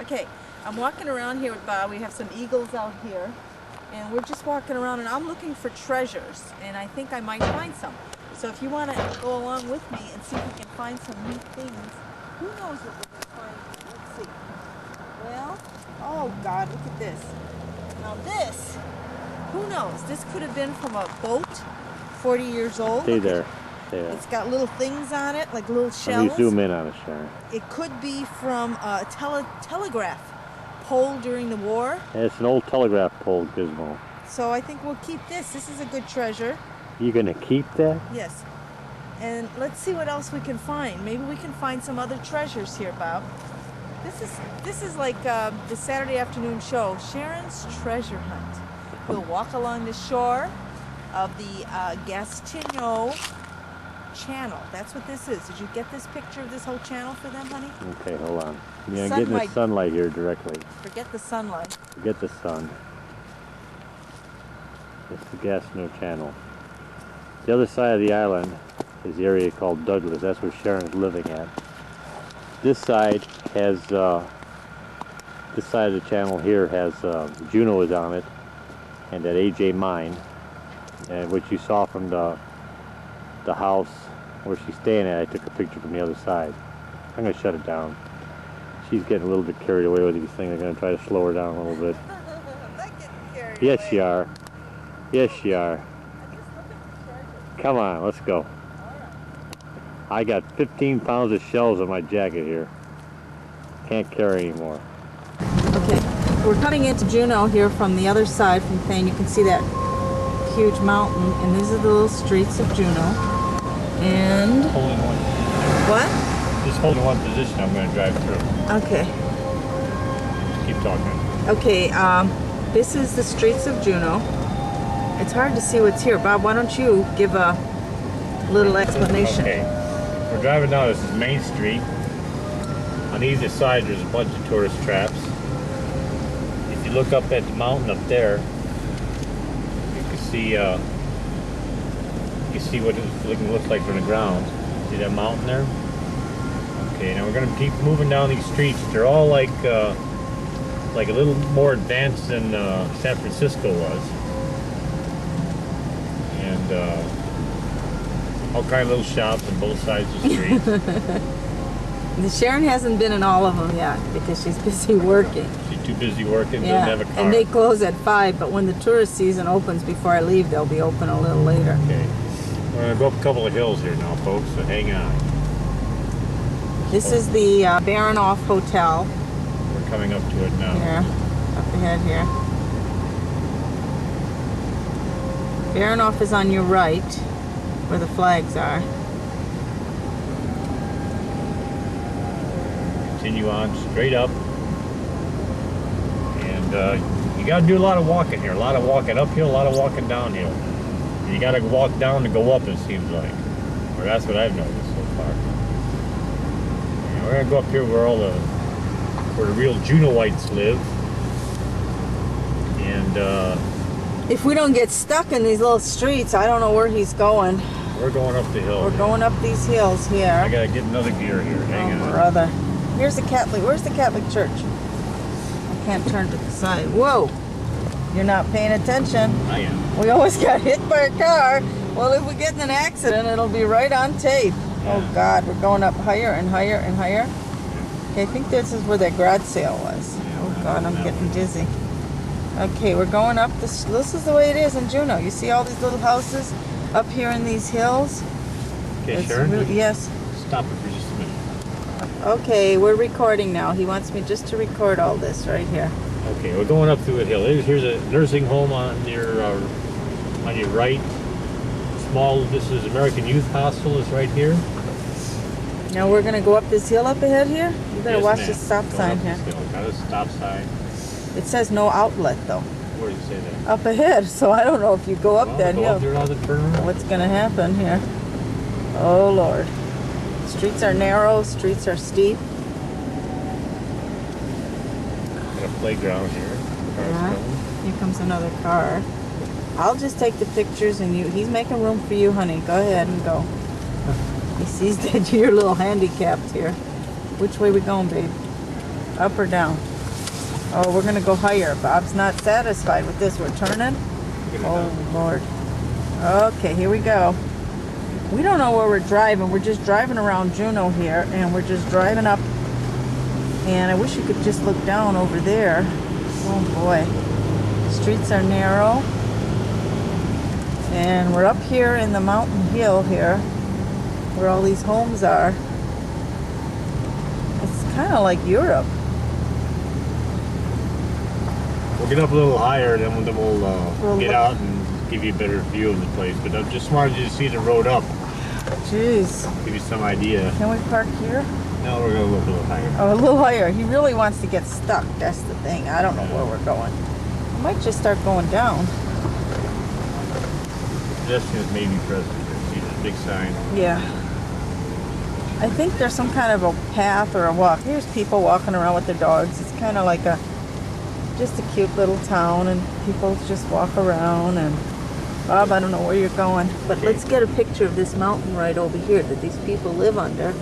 Okay, I'm walking around here with Bob. We have some eagles out here. And we're just walking around and I'm looking for treasures. And I think I might find some. So if you want to go along with me and see if we can find some neat things. Who knows what we can find? Let's see. Well, oh God, look at this. Now this Who knows? This could have been from a boat, 40 years old. Stay there. Stay there. It's got little things on it, like little Let shells. me zoom in on it, Sharon. It could be from a telegraph pole during the war. It's an old telegraph pole gizmo. So I think we'll keep this. This is a good treasure. You gonna keep that? Yes. And let's see what else we can find. Maybe we can find some other treasures here, Bob. This is like the Saturday afternoon show, Sharon's Treasure Hunt. We'll walk along the shore of the Junau channel. That's what this is. Did you get this picture of this whole channel for them, honey? Okay, hold on. Yeah, I'm getting the sunlight here directly. Forget the sunlight. Forget the sun. It's the Junau channel. The other side of the island is the area called Douglas. That's where Sharon's living at. This side has, this side of the channel here has Junau is on it, and that AJ mine, and what you saw from the house where she's staying at. I took a picture from the other side. I'm gonna shut it down. She's getting a little bit carried away with these things. I'm gonna try to slow her down a little bit. I'm not getting carried Yes, away. you are. Yes, you are. I'm just looking for treasure. Come on, let's go. I got 15 pounds of shells in my jacket here. Can't carry anymore. Okay, we're coming into Junau here from the other side from Thane. You can see that huge mountain, and these are the little streets of Junau. And Holding one. what? Just holding one position. I'm going to drive through. Okay. Keep talking. Okay, this is the streets of Junau. It's hard to see what's here. Bob, why don't you give a little explanation? Okay. We're driving down. This is Main Street. On either side, there's a bunch of tourist traps. If you look up at the mountain up there, you can see what it looks like from the ground. See that mountain there? Okay, now we're gonna keep moving down these streets. They're all like a little more advanced than San Francisco was, and all kind of little shops on both sides of the street. Sharon hasn't been in all of them yet because she's busy working. She's too busy working, Yeah, doesn't have a car. and they close at 5, but when the tourist season opens before I leave, they'll be open a little later. Okay. We're going to go up a couple of hills here now, folks, so hang on. This is the Baranoff Hotel. We're coming up to it now. Here, up ahead here. Baranoff is on your right, where the flags are. Continue on straight up. And you got to do a lot of walking here. A lot of walking uphill, a lot of walking downhill. You got to walk down to go up, it seems like. Or that's what I've noticed so far. And we're going to go up here where the real Junauites live. And If we don't get stuck in these little streets, I don't know where he's going. we're going up the hill. We're going up these hills here. I got to get another gear here. Hang Oh, on. brother. Here's the Catholic. Where's the Catholic church? I can't turn to the side. Whoa! You're not paying attention. I am. We almost got hit by a car. Well, if we get in an accident, it'll be right on tape. Yeah. Oh, God. We're going up higher and higher and higher. Okay, I think this is where that garage sale was. Oh, God, I'm getting dizzy. Okay, we're going up this. This is the way it is in Junau. You see all these little houses up here in these hills? Okay, It's Sharon, really- yes. stop it for just a minute. Okay, we're recording now. He wants me just to record all this right here. Okay, we're going up through a hill. Here's a nursing home on your right. This is American Youth Hospital is right here. Now we're gonna go up this hill up ahead here. You better Yes, watch ma'am. this stop Going sign up here. this hill. Got a stop sign. It says no outlet though. Where does it say that? Up ahead, so I don't know if you go up Well, that go hill. up there, I'll turn around. What's gonna happen here? Oh Lord. Streets are narrow, streets are steep. Got a playground here. Cars Yeah. going. Here comes another car. I'll just take the pictures and he's making room for you, honey. Go ahead and go. He sees that you're a little handicapped here. Which way we going, babe? Up or down? Oh, we're gonna go higher. Bob's not satisfied with this. We're turning. Look at it Oh now. Lord. Okay, here we go. We don't know where we're driving. We're just driving around Junau here, and we're just driving up. And I wish you could just look down over there. Oh boy. Streets are narrow. And we're up here in the mountain hill here, where all these homes are. It's kind of like Europe. We'll get up a little higher, then we'll We'll get look- out and give you a better view of the place. But I just wanted you to see the road up, Jeez. give you some idea. Can we park here? Now we're gonna look a little higher. Oh, a little higher. He really wants to get stuck. That's the thing. I don't know where we're going. I might just start going down. Suggestion is maybe present. See the big sign. Yeah. I think there's some kind of a path or a walk. Here's people walking around with their dogs. It's kind of like just a cute little town, and people just walk around. And Bob, I don't know where you're going, but let's get a picture of this mountain right over here that these people live under.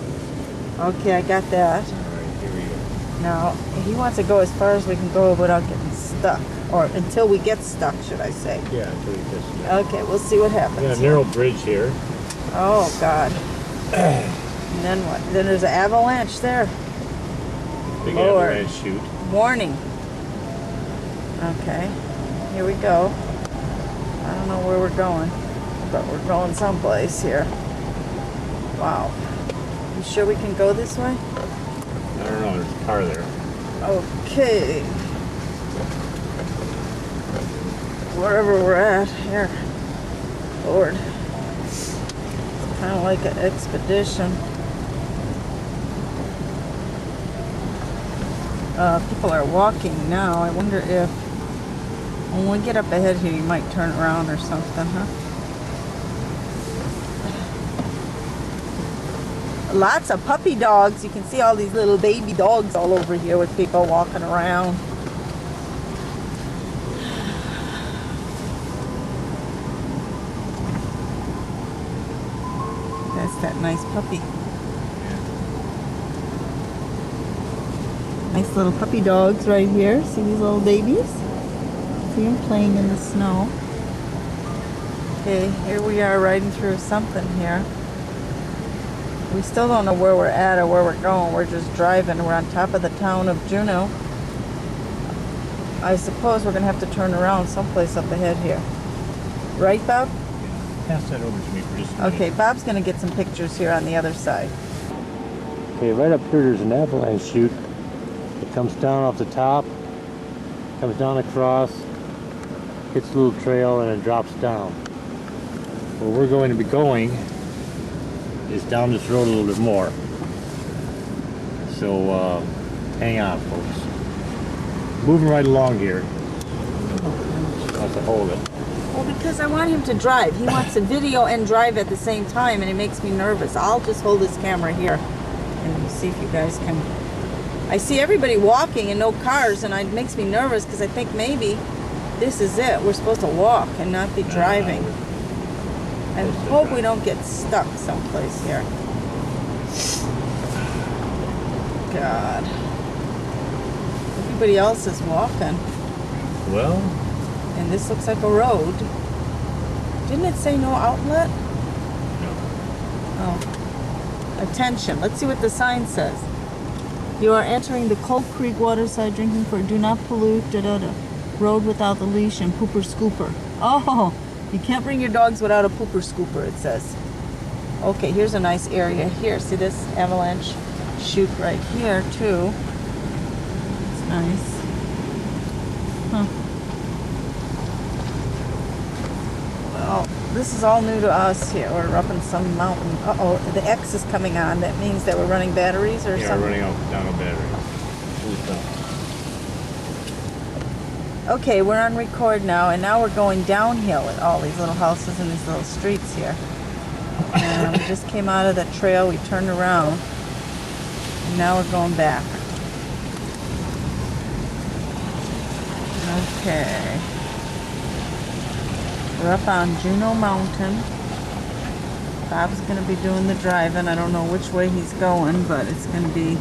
Okay, I got that. All right, here we go. Now, he wants to go as far as we can go without getting stuck. Or until we get stuck, should I say. Yeah, until we just. Okay, we'll see what happens. We got a narrow bridge here. Oh, God. And then what? Then there's an avalanche there. Big Lord. avalanche chute. Warning. Okay, here we go. I don't know where we're going, but we're going someplace here. Wow. You sure we can go this way? I don't know, there's a car there. Okay. Wherever we're at, here. Lord. It's kind of like an expedition. People are walking now. I wonder if when we get up ahead here, you might turn around or something, huh? Lots of puppy dogs. You can see all these little baby dogs all over here with people walking around. That's that nice puppy. Nice little puppy dogs right here. See these little babies? See them playing in the snow. Okay, here we are riding through something here. We still don't know where we're at or where we're going. We're just driving. We're on top of the town of Junau. I suppose we're going to have to turn around someplace up ahead here. Right, Bob? Pass that over to me for just a minute. Okay, Bob's going to get some pictures here on the other side. Okay, right up here there's an avalanche chute. It comes down off the top, comes down across, hits a little trail, and it drops down. Where we're going to be going is down this road a little bit more. So hang on, folks. Moving right along here. Wants to hold it. Well, because I want him to drive. He wants to video and drive at the same time, and it makes me nervous. I'll just hold this camera here and see if you guys can. I see everybody walking and no cars, and it makes me nervous because I think maybe this is it. We're supposed to walk and not be driving. I hope we don't get stuck someplace here. God. Everybody else is walking. Well, And this looks like a road. Didn't it say no outlet? no. Oh. Attention. Let's see what the sign says. You are entering the Cold Creek waterside drinking for do not pollute road without the leash and pooper scooper. Oh, you can't bring your dogs without a pooper scooper, it says. Okay, here's a nice area here. See this avalanche chute right here too. It's nice. Huh. Well, this is all new to us here. We're up in some mountain. Uh-oh, the X is coming on. That means that we're running batteries or Yeah, something? running out down a battery. Okay, we're on record now, and now we're going downhill at all these little houses and these little streets here. And we just came out of the trail, we turned around, and now we're going back. Okay. We're up on Junau Mountain. Bob's going to be doing the driving. I don't know which way he's going, but it's going to be,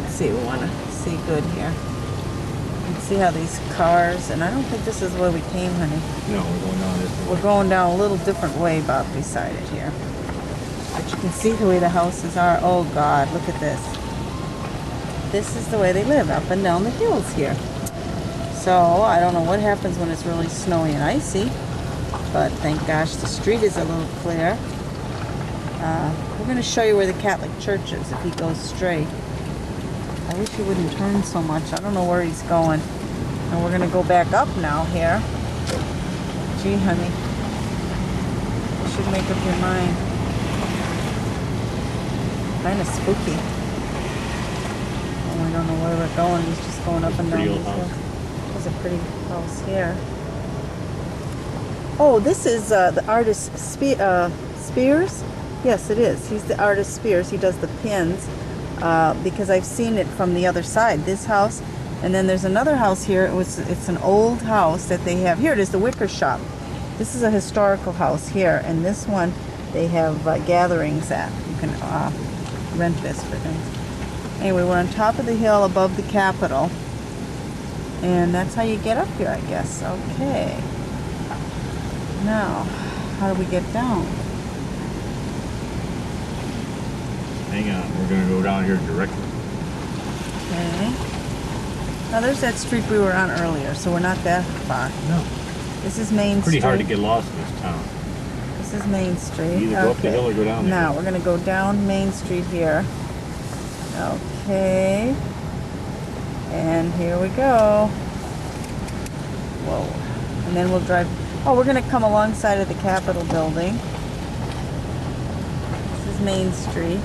let's see, we want to see good here. You can see how these cars, and I don't think this is the way we came, honey. No, we're going down this way. We're going down a little different way, Bob decided here. But you can see the way the houses are. Oh God, look at this. This is the way they live, up and down the hills here. So, I don't know what happens when it's really snowy and icy. but thank gosh the street is a little clear. We're going to show you where the Catholic Church is if he goes straight. I wish he wouldn't turn so much. I don't know where he's going. And we're going to go back up now here. Gee, honey. You should make up your mind. Kind of spooky. Oh, I don't know where we're going. He's just going up and down this hill. There's a pretty house here. Oh, this is the artist Spears? Yes, it is. He's the artist Spears. He does the pins. Because I've seen it from the other side, this house, and then there's another house here. It's an old house that they have here. It is the Wicker Shop. This is a historical house here, and this one they have gatherings at. You can rent this for things. Anyway, we're on top of the hill above the Capitol, and that's how you get up here, I guess. Okay. Now, how do we get down? Hang on, we're gonna go down here directly. Okay. Now there's that street we were on earlier, so we're not that far. No. This is Main Street. Pretty hard to get lost in this town. This is Main Street. You either go up the hill or go down the Now hill. we're gonna go down Main Street here. Okay. And here we go. Whoa. And then we'll drive. Oh, we're gonna come alongside of the Capitol building. This is Main Street.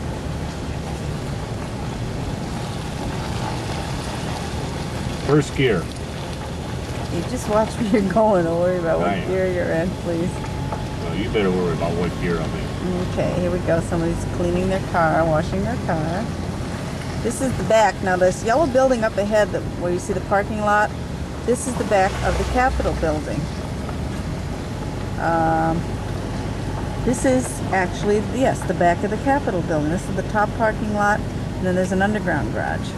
First gear. You just watch where you're going. Don't worry about what I am. gear you're in, please. Well, you better worry about what gear I'm in. Okay, here we go. Somebody's cleaning their car, washing their car. This is the back. Now this yellow building up ahead where you see the parking lot, this is the back of the Capitol building. This is actually, yes, the back of the Capitol building. This is the top parking lot, and then there's an underground garage.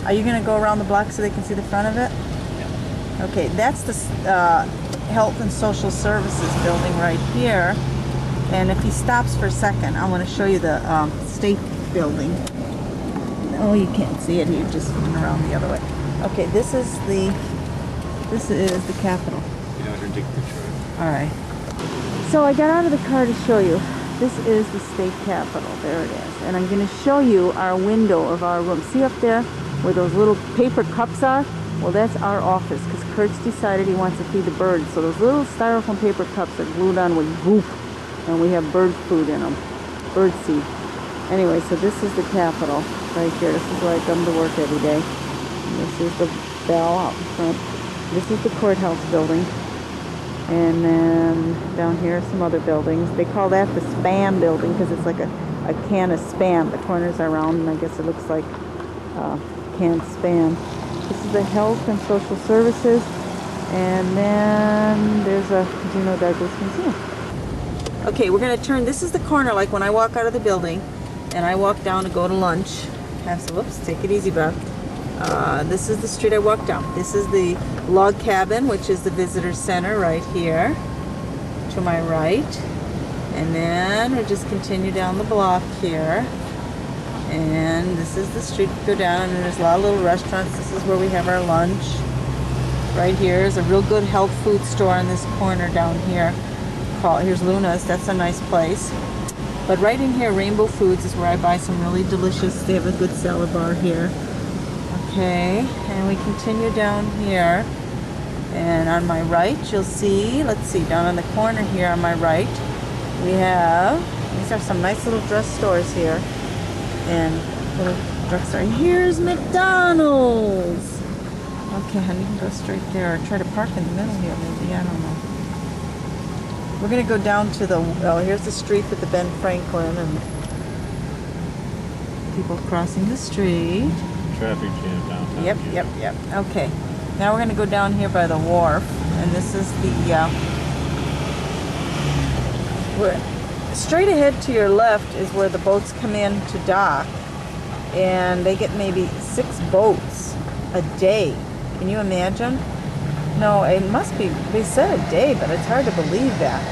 Are you going to go around the block so they can see the front of it? Yeah. Okay, that's the Health and Social Services building right here. And if he stops for a second, I want to show you the state building. Oh, you can't see it. He just went around the other way. Okay, this is the Capitol. Get out here and take a picture. All right. So I got out of the car to show you. This is the state capitol. There it is. And I'm going to show you our window of our room. See up there where those little paper cups are? Well, that's our office because Kurt's decided he wants to feed the birds. So those little styrofoam paper cups are glued on with goop, and we have bird food in them, bird seed. Anyway, so this is the capitol right here. This is where I come to work every day. And this is the bell out in front. This is the courthouse building. And then down here are some other buildings. They call that the Spam building because it's like a can of Spam. The corners are round, and I guess it looks like canned Spam. This is the Health and Social Services. And then there's a Junau Museum. Okay, we're going to turn. This is the corner, like when I walk out of the building and I walk down to go to lunch. Have some, whoops, take it easy, Beth. This is the street I walk down. This is the log cabin, which is the visitor center right here to my right. And then we just continue down the block here. And this is the street we go down, and there's a lot of little restaurants. This is where we have our lunch. Right here is a real good health food store in this corner down here. Here's Luna's. That's a nice place. But right in here, Rainbow Foods is where I buy some really delicious. They have a good salad bar here. Okay, and we continue down here. And on my right, you'll see, let's see, down in the corner here on my right, we have, these are some nice little dress stores here. And little drugstore. And here's McDonald's. Okay, honey, you can go straight there or try to park in the middle here, maybe. I don't know. We're going to go down to the, here's the street with the Ben Franklin and people crossing the street. Traffic jam downtown. Yep. Okay. Now we're going to go down here by the wharf. And this is the, straight ahead to your left is where the boats come in to dock. And they get maybe 6 boats a day. Can you imagine? No, it must be, they said a day, but it's hard to believe that.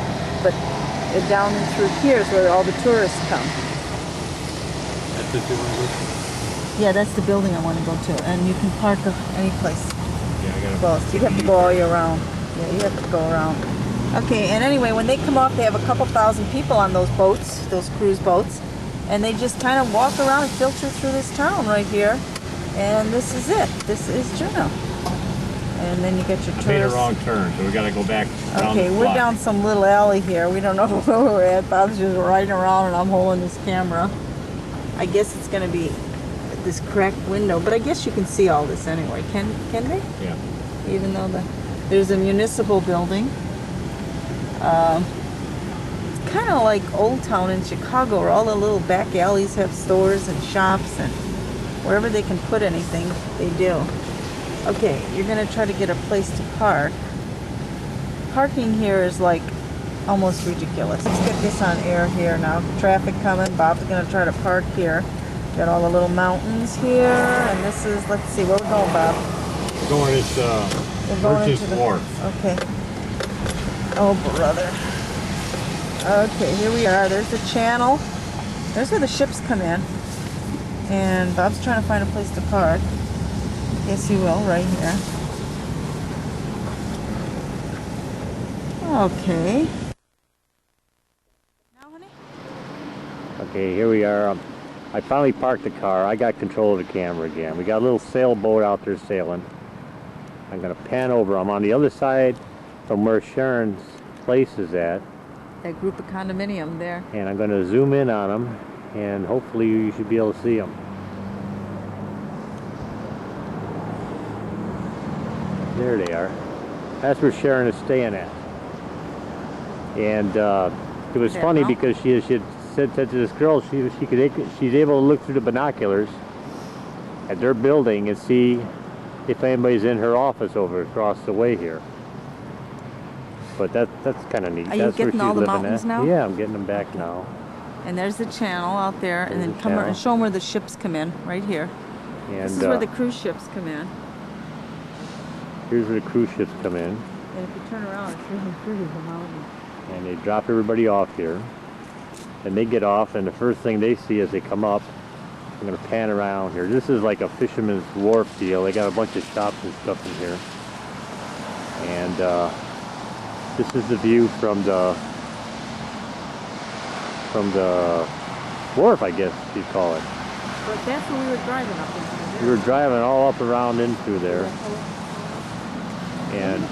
But down through here is where all the tourists come. That's what you want to go to? Yeah, that's the building I want to go to. And you can park any place. Yeah, I got to. Well, so you have to go all year round. Yeah, you have to go around. Okay, and anyway, when they come off, they have a couple thousand people on those boats, those cruise boats, and they just kind of walk around and filter through this town right here. And this is it. This is Junau. And then you get your tourists. Made a wrong turn, so we got to go back down Okay, the we're block. down some little alley here. We don't know where we're at. Bob's just riding around and I'm holding this camera. I guess it's going to be this cracked window, but I guess you can see all this anyway. Can they? Yeah. Even though there's a municipal building. It's kind of like Old Town in Chicago, where all the little back alleys have stores and shops, and wherever they can put anything, they do. Okay, you're gonna try to get a place to park. Parking here is like almost ridiculous. Let's get this on air here now. Traffic coming. Bob's gonna try to park here. Got all the little mountains here, and this is, let's see, where we're going, Bob? We're going this We're going Merchant's into the Wharf. Okay. Oh, brother. Okay, here we are. There's the channel. There's where the ships come in. And Bob's trying to find a place to park. Yes, he will, right here. Okay. Now, honey? Okay, here we are. I finally parked the car. I got control of the camera again. We got a little sailboat out there sailing. I'm going to pan over. I'm on the other side from where Sharon's place is at. That group of condominium there. And I'm going to zoom in on them, and hopefully you should be able to see them. There they are. That's where Sharon is staying at. And it was funny because she had said to this girl she's able to look through the binoculars at their building and see if anybody's in her office over across the way here. But that's kind of neat. Are you That's where getting she's all the living mountains at. now? Yeah, I'm getting them back now. And there's the channel out there, and There's then the come around and channel. show them where the ships come in, right here. And This is where the cruise ships come in. here's where the cruise ships come in. And if you turn around, it's really pretty, the mountain. And they drop everybody off here. And they get off, and the first thing they see as they come up, I'm going to pan around here. This is like a fisherman's wharf deal. They got a bunch of shops and stuff in here. And this is the view from the wharf, I guess you'd call it. But that's where we were driving up into. We were driving all up around into there. And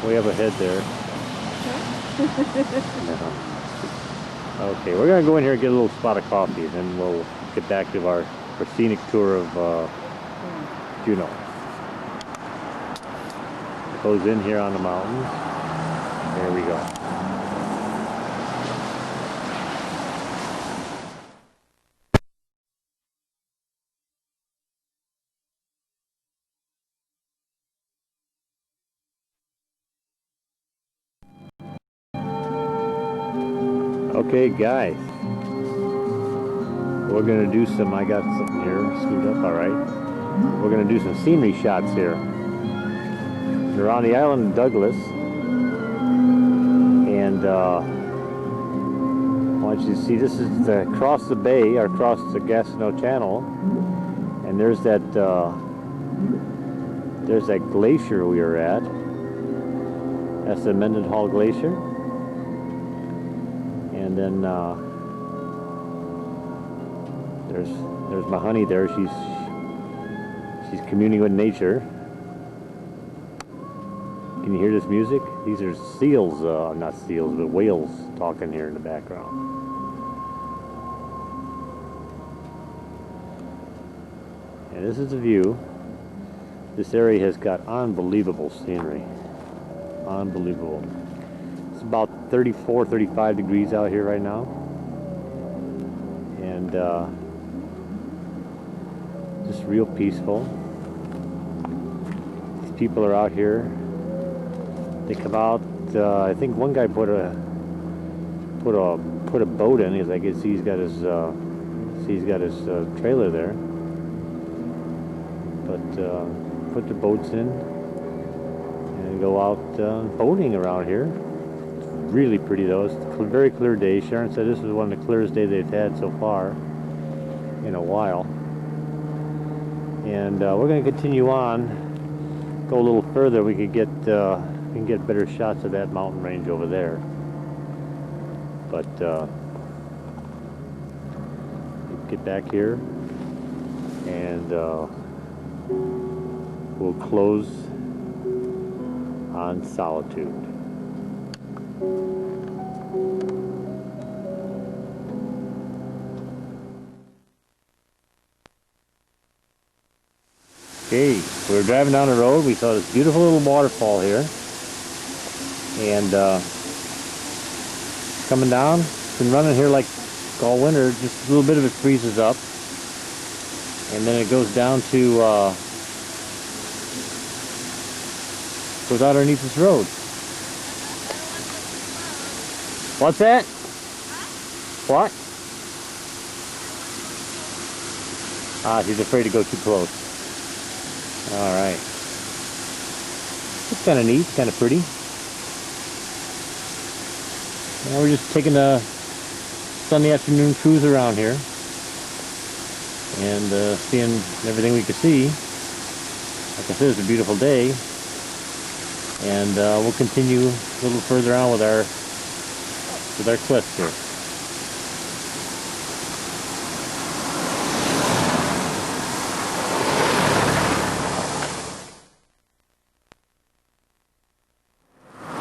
way up ahead there. Okay, we're going to go in here and get a little spot of coffee, and then we'll get back to our scenic tour of Junau. Goes in here on the mountains. There we go. Okay, guys, we're gonna do some. I got something here screwed up. All right, we're gonna do some scenery shots here. We're on the island of Douglas, and I want you to see this is across the bay, or across the Junau Channel, and there's that glacier we were at. That's the Mendenhall Glacier. And then there's my honey there. She's communing with nature. Can you hear this music? These are seals, not seals, but whales talking here in the background. And this is the view. This area has got unbelievable scenery. Unbelievable. It's about 34, 35 degrees out here right now. And just real peaceful. These people are out here. They come out. I think one guy put a boat in. He's like, he's got his trailer there. But put the boats in and go out boating around here. Really pretty though. It's a very clear day. Sharon said this is one of the clearest days they've had so far in a while. And we're going to continue on, go a little further. We could get You can get better shots of that mountain range over there. But get back here and we'll close on Solitude. Okay, we were driving down the road. We saw this beautiful little waterfall here, and coming down. It's been running here like all winter. Just a little bit of it freezes up, and then it goes down to goes out underneath this road. What's that? What? Ah, she's afraid to go too close. Alright. It's kind of neat, kind of pretty. Now we're just taking a Sunday afternoon cruise around here and seeing everything we could see. Like I said, it's a beautiful day, and we'll continue a little further on with our quest here.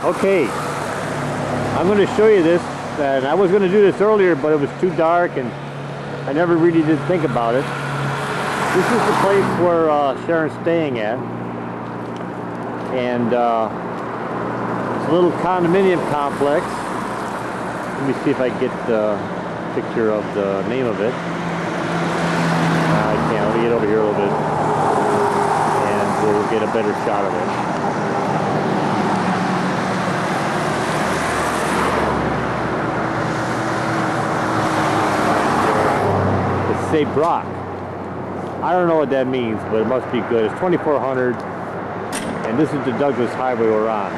Okay, I'm going to show you this, and I was going to do this earlier, but it was too dark and I never really did think about it. This is the place where Sharon's staying at, and it's a little condominium complex. Let me see if I can get the picture of the name of it. I can't. Let me get over here a little bit and we'll get a better shot of it. Say Brock. I don't know what that means, but it must be good. It's 2400, and this is the Douglas Highway we're on.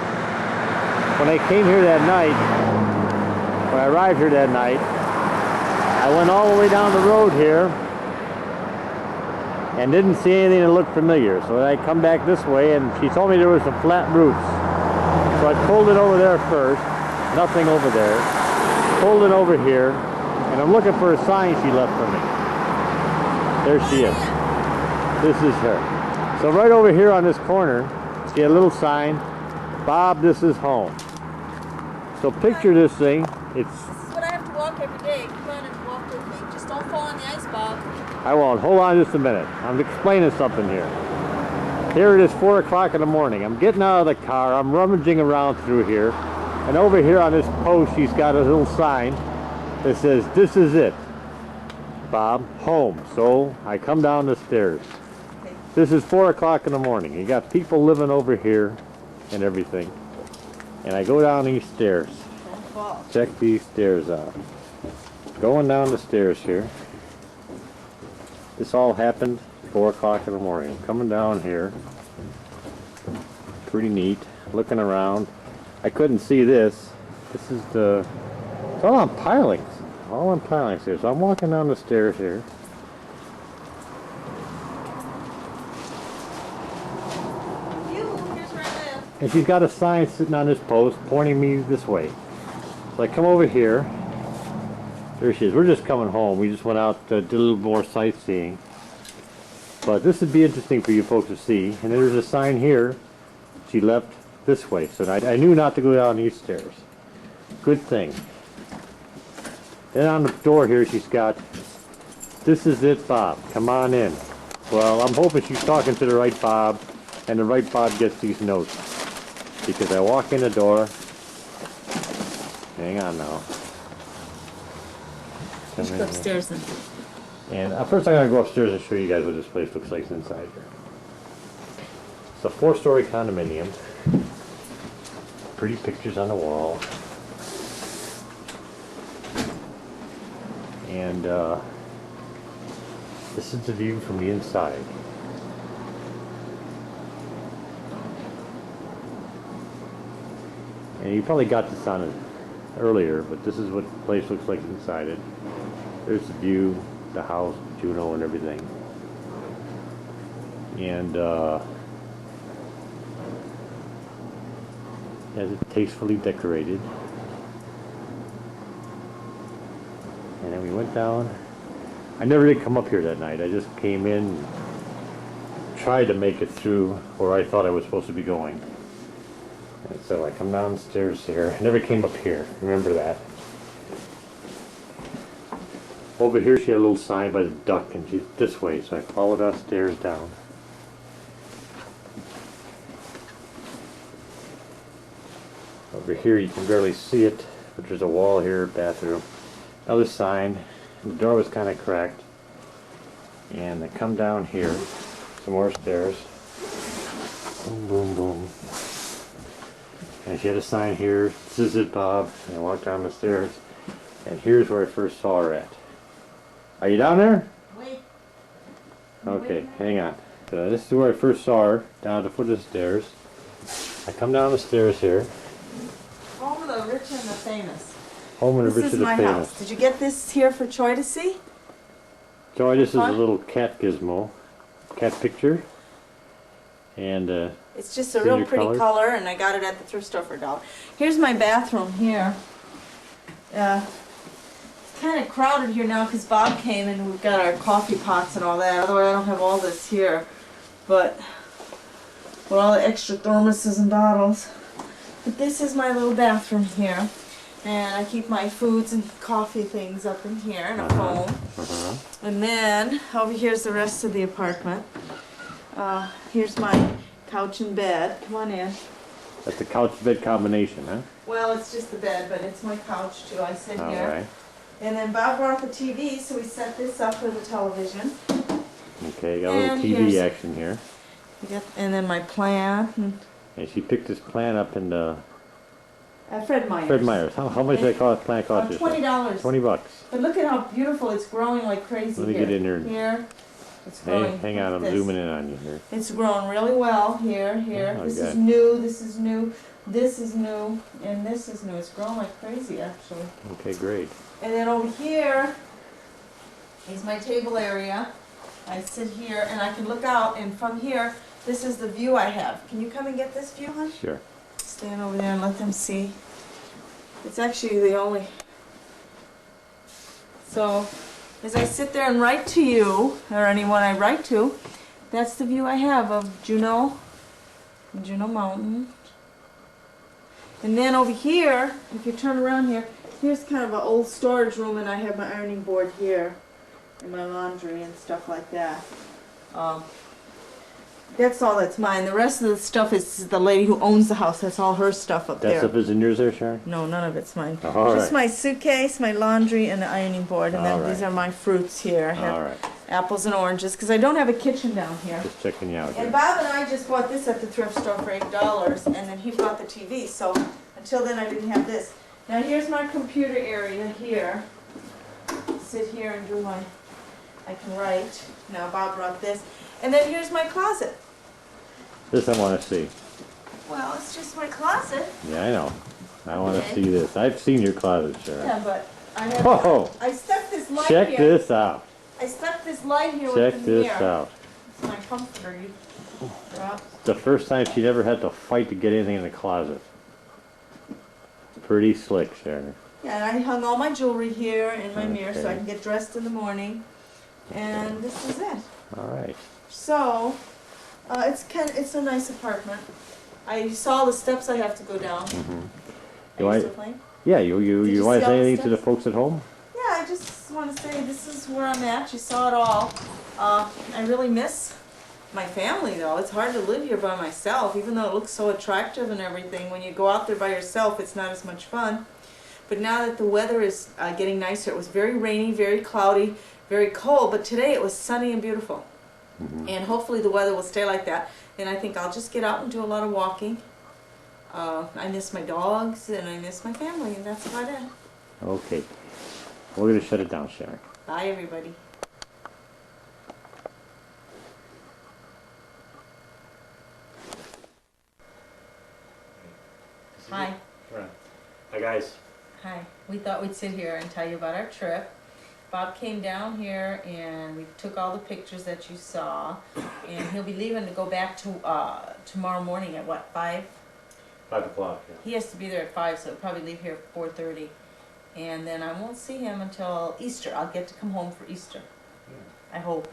When I came here that night, when I arrived here that night, I went all the way down the road here and didn't see anything that looked familiar. So I come back this way, and she told me there was some flat roofs. So I pulled it over there first, nothing over there. Pulled it over here, and I'm looking for a sign she left for me. There she is. This is her. So right over here on this corner, see a little sign, Bob, this is home. So picture this thing. It's. This is what I have to walk every day. Come on and walk with me. Just don't fall on the ice, Bob. I won't. Hold on just a minute. I'm explaining something here. Here it is, 4 o'clock in the morning. I'm getting out of the car. I'm rummaging around through here. And over here on this post, she's got a little sign that says, this is it, Bob, home. So I come down the stairs. Okay. This is 4 o'clock in the morning. You got people living over here and everything. And I go down these stairs. Don't fall. Check these stairs out. Going down the stairs here. This all happened 4 o'clock in the morning. Coming down here. Pretty neat. Looking around. I couldn't see this. This is the... It's all on pilings. All on pilings here. So I'm walking down the stairs here. Here's where I live. And she's got a sign sitting on this post pointing me this way. So I come over here. There she is. We're just coming home. We just went out to do a little more sightseeing. But this would be interesting for you folks to see. And there's a sign here. She left this way. So I knew not to go down these stairs. Good thing. Then on the door here she's got, this is it, Bob. Come on in. Well, I'm hoping she's talking to the right Bob, and the right Bob gets these notes. Because I walk in the door. Hang on now. You should go upstairs then. And first I'm going to go upstairs and show you guys what this place looks like inside here. It's a 4-story condominium. Pretty pictures on the wall. And this is the view from the inside. And you probably got this on it earlier, but this is what the place looks like inside it. There's the view, the house, Junau, and everything. And Has it tastefully decorated. And then we went down. I never did come up here that night. I just came in, tried to make it through where I thought I was supposed to be going. And so I come downstairs here. I never came up here. Remember that. Over here she had a little sign by the duck, and she's this way, so I followed downstairs down. Over here you can barely see it, but there's a wall here, bathroom. Another sign. The door was kind of cracked. And I come down here, some more stairs. Boom, boom, boom. And she had a sign here, this is it, Bob. And I walked down the stairs, and here's where I first saw her at. Are you down there? Wait. Okay, hang on. So this is where I first saw her, down at the foot of the stairs. I come down the stairs here. Home of the rich and the famous. Home of the This rich is and the my famous. house. Did you get this here for Troy to see? Joy, this is a Huh? little cat gizmo, cat picture. And It's just a real Senior pretty colors? color, and I got it at the thrift store for $1. Here's my bathroom here. It's kind of crowded here now because Bob came and we've got our coffee pots and all that. Otherwise, I don't have all this here. But with all the extra thermoses and bottles. But this is my little bathroom here. And I keep my foods and coffee things up in here and a phone. And then over here's the rest of the apartment. Here's my couch and bed. Come on in. that's the couch-bed combination, huh? Well, it's just the bed, but it's my couch too. I sit All here. right. And then Bob brought the TV, so we set this up for the television. Okay, got a little And TV here's- action here. And then my plant. And, And she picked this plant up in the Fred Meyer. Fred Meyer's. How much did that plant cost you? $20. 20 bucks. But look at how beautiful it's growing like crazy. Let me here. get in there. Here. It's Hey, growing. hang on, I'm like this. zooming in on you here. It's growing really well here, here. Oh, This okay. is new, this is new, this is new, and this is new. It's growing like crazy actually. Okay, great. And then over here is my table area. I sit here and I can look out, and from here, this is the view I have. Can you come and get this view, hon? Sure. Stand over there and let them see. It's actually the only... So, as I sit there and write to you, or anyone I write to, that's the view I have of Junau, Junau Mountain. And then over here, if you turn around here, here's kind of an old storage room, and I have my ironing board here, and my laundry and stuff like that. That's all that's mine. The rest of the stuff is the lady who owns the house. That's all her stuff up That there. stuff is in yours there, Sharon? No, none of it's mine. All Just right. my suitcase, my laundry, and the ironing board. And then All these right. are my fruits here. I have All right. apples and oranges, because I don't have a kitchen down here. Just checking you out And here. Bob and I just bought this at the thrift store for $8, and then he bought the TV, so until then I didn't have this. Now here's my computer area here. Sit here and do my, I can write. Now Bob brought this. And then here's my closet. This I want to see. Well, it's just my closet. Yeah, I know. I want to Okay. see this. I've seen your closet, Sharon. Yeah, but I have, Oh, I stuck this light check here. this out. I stuck this light here Check with the this mirror. out. It's my comforter. Drop. It's the first time she'd ever had to fight to get anything in the closet. Pretty slick, Sharon. Yeah, and I hung all my jewelry here in my mirror so I Okay. can get dressed in the morning. And this is it. All right. So, it's a nice apartment. You saw the steps I have to go down. You Are you want- still playing? Yeah, Did you you want see to all say the anything to the steps? folks at home? Yeah, I just want to say this is where I'm at. You saw it all. I really miss my family though. It's hard to live here by myself, even though it looks so attractive and everything. When you go out there by yourself, it's not as much fun. But now that the weather is getting nicer, it was very rainy, very cloudy, very cold, but today it was sunny and beautiful. And hopefully the weather will stay like that. And I think I'll just get out and do a lot of walking. I miss my dogs and I miss my family, and that's about it. Okay. We're going to shut it down, Sharon. Bye, everybody. Hi. Hi, guys. Hi. We thought we'd sit here and tell you about our trip. Bob came down here and we took all the pictures that you saw, and he'll be leaving to go back to tomorrow morning at what, 5? 5 o'clock, yeah. He has to be there at 5, so he'll probably leave here at 4:30. And then I won't see him until Easter. I'll get to come home for Easter. I hope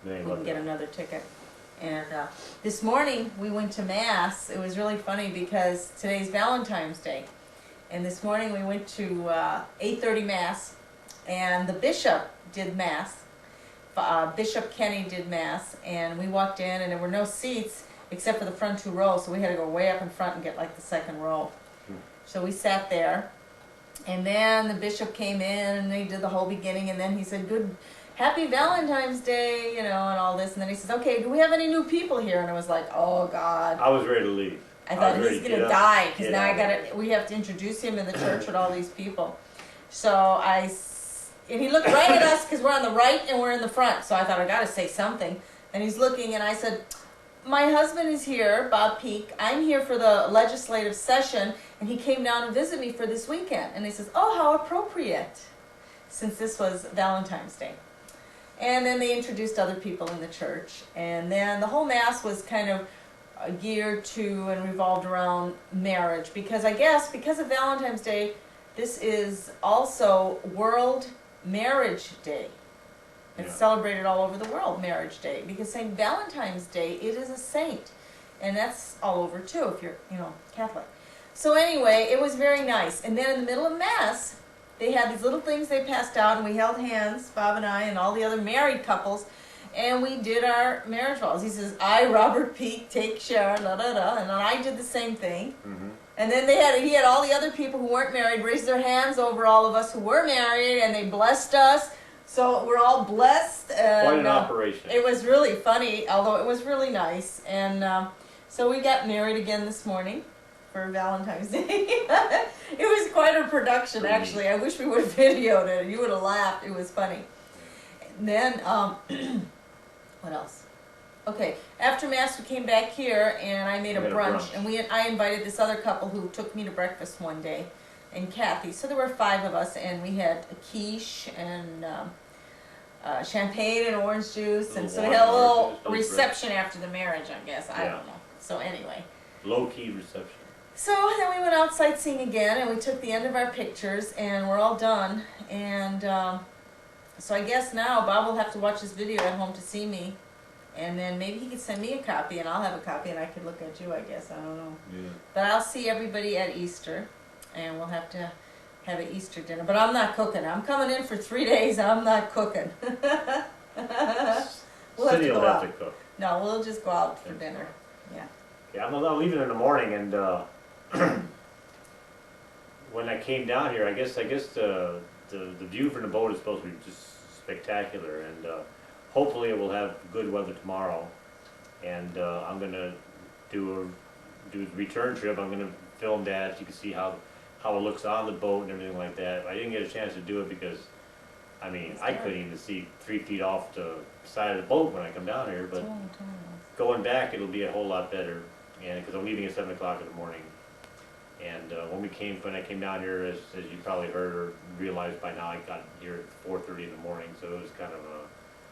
They we love can get that. another ticket. And this morning we went to Mass. It was really funny because today's Valentine's Day. And this morning we went to 8:30 Mass, and the bishop did Mass. Bishop Kenny did Mass, and we walked in, and there were no seats except for the front 2 rows, so we had to go way up in front and get like the second row. So we sat there, and then the bishop came in, and he did the whole beginning, and then he said, Happy Valentine's Day, you know, and all this, and then he says, okay, do we have any new people here? And I was like, oh God. I was ready to leave. I thought was ready he's to gonna get up, die, because get now out. we have to introduce him in the church with all these people. So and he looked right at us because we're on the right and we're in the front. So I thought I gotta say something. And he's looking, and I said, my husband is here, Bob Peak. I'm here for the legislative session, and he came down to visit me for this weekend. And he says, oh, how appropriate, since this was Valentine's Day. And then they introduced other people in the church. And then the whole Mass was kind of geared to and revolved around marriage. Because I guess, because of Valentine's Day, this is also World Marriage Day. It's celebrated all over the world, Marriage Day, because St. Valentine's Day, it is a saint. And that's all over too, if you're, Catholic. So anyway, it was very nice. And then in the middle of Mass, they had these little things they passed out, and we held hands, Bob and I, and all the other married couples, and we did our marriage vows. He says, I, Robert Peak, take Sharon, da da da, and then I did the same thing. Mm-hmm. And then he had all the other people who weren't married raise their hands over all of us who were married, and they blessed us. So we're all blessed. And, Quite an operation. It was really funny, although it was really nice. And so we got married again this morning for Valentine's Day. It was quite a production, actually. I wish we would have videoed it. You would have laughed. It was funny. And then, what else? Okay, after Mass we came back here, and I made a brunch. And I invited this other couple who took me to breakfast one day, and Kathy. So there were 5 of us, and we had a quiche and champagne and orange juice, and so we had a little reception after the marriage, I guess. I don't know. So anyway. Low-key reception. So then we went out sightseeing again, and we took the end of our pictures, and we're all done. And so I guess now Bob will have to watch this video at home to see me, and then maybe he could send me a copy, and I'll have a copy, and I could look at you, I guess. I don't know. Yeah. But I'll see everybody at Easter, and we'll have to have an Easter dinner. But I'm not cooking. I'm coming in for 3 days. I'm not cooking. We'll have to go out. To cook. No, we'll just go out for dinner. Yeah. Yeah, I'm leaving in the morning, and when I came down here, I guess the view from the boat is supposed to be just spectacular, and hopefully it will have good weather tomorrow. And I'm gonna do a return trip. I'm gonna film that so you can see how it looks on the boat and everything like that. I didn't get a chance to do it because, I mean, I couldn't even see 3 feet off the side of the boat when I come down here. But going back, it'll be a whole lot better, and because I'm leaving at 7 o'clock in the morning. And when I came down here, as you probably heard or realized by now, I got here at 4:30 in the morning, so it was kind of a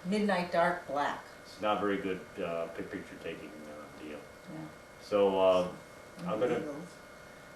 midnight dark black. It's not very good picture taking deal. Yeah. So I'm gonna.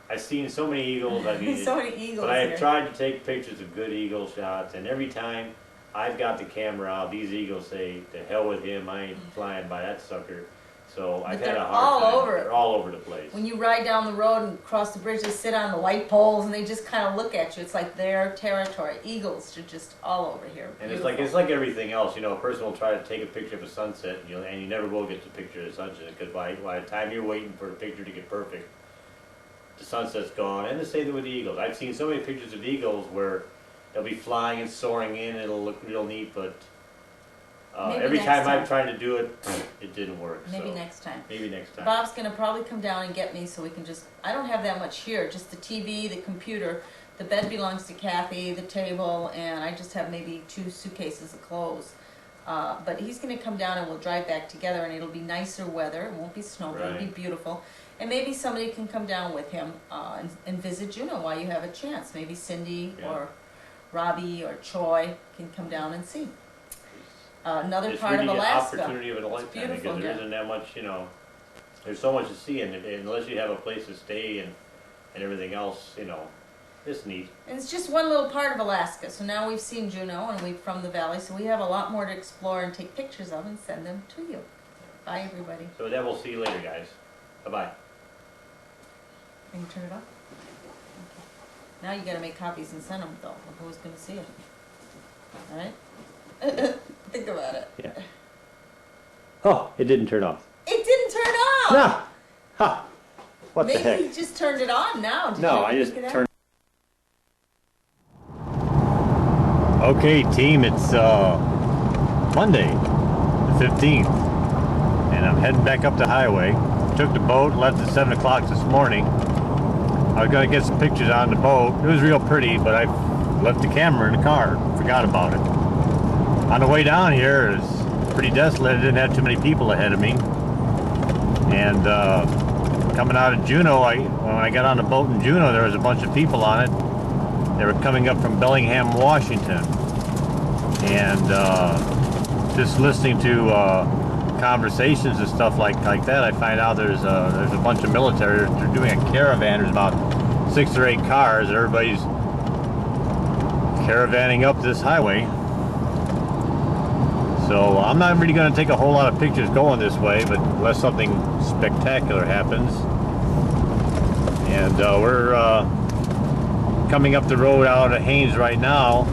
I've seen so many eagles. So many eagles. But I have tried to take pictures of good eagle shots, and every time I've got the camera out, these eagles say, "To hell with him! I ain't flying by that sucker." So I've had a hard time. They're all over the place. When you ride down the road and cross the bridge, they sit on the light poles and they just kind of look at you. It's like their territory. Eagles are just all over here. And it's like everything else. You know, a person will try to take a picture of a sunset, and you never will get the picture of the sunset because by the time you're waiting for the picture to get perfect, the sunset's gone. And the same with the eagles. I've seen so many pictures of eagles where they'll be flying and soaring in, and it'll look real neat, but every time I've tried to do it, it didn't work. Maybe next time. Maybe next time. Bob's going to probably come down and get me so we can I don't have that much here, just the TV, the computer. The bed belongs to Kathy, the table, and I just have maybe 2 suitcases of clothes. But he's going to come down and we'll drive back together, and it'll be nicer weather. It won't be snow, but it'll be beautiful. And maybe somebody can come down with him and visit Junau while you have a chance. Maybe Cindy or Robbie or Troy can come down and see. Another part of Alaska. It's really an opportunity of a lifetime because there isn't that much, there's so much to see, and unless you have a place to stay and everything else, you know, it's neat. And it's just one little part of Alaska. So now we've seen Juneau and we're from the valley, so we have a lot more to explore and take pictures of and send them to you. Bye, everybody. So with that, we'll see you later, guys. Bye-bye. Can you turn it off? Okay. Now you gotta make copies and send them, though. Who's gonna see it? All right? Think about it. Yeah. Oh, it didn't turn off. It didn't turn off! No! Ha! What Maybe the heck? you just turned it on now. Did No, you I just pick it up? turned. Okay, team, it's Monday, the 15th, and I'm heading back up the highway. Took the boat, left at 7 o'clock this morning. I was going to get some pictures on the boat. It was real pretty, but I left the camera in the car. Forgot about it. On the way down here, it was pretty desolate. I didn't have too many people ahead of me. And coming out of Juneau, when I got on the boat in Juneau, there was a bunch of people on it. They were coming up from Bellingham, Washington, and just listening to conversations and stuff like that, I find out there's a bunch of military. They're doing a caravan. There's about 6 or 8 cars, and everybody's caravanning up this highway. So I'm not really going to take a whole lot of pictures going this way, but unless something spectacular happens. And we're coming up the road out of Haines right now,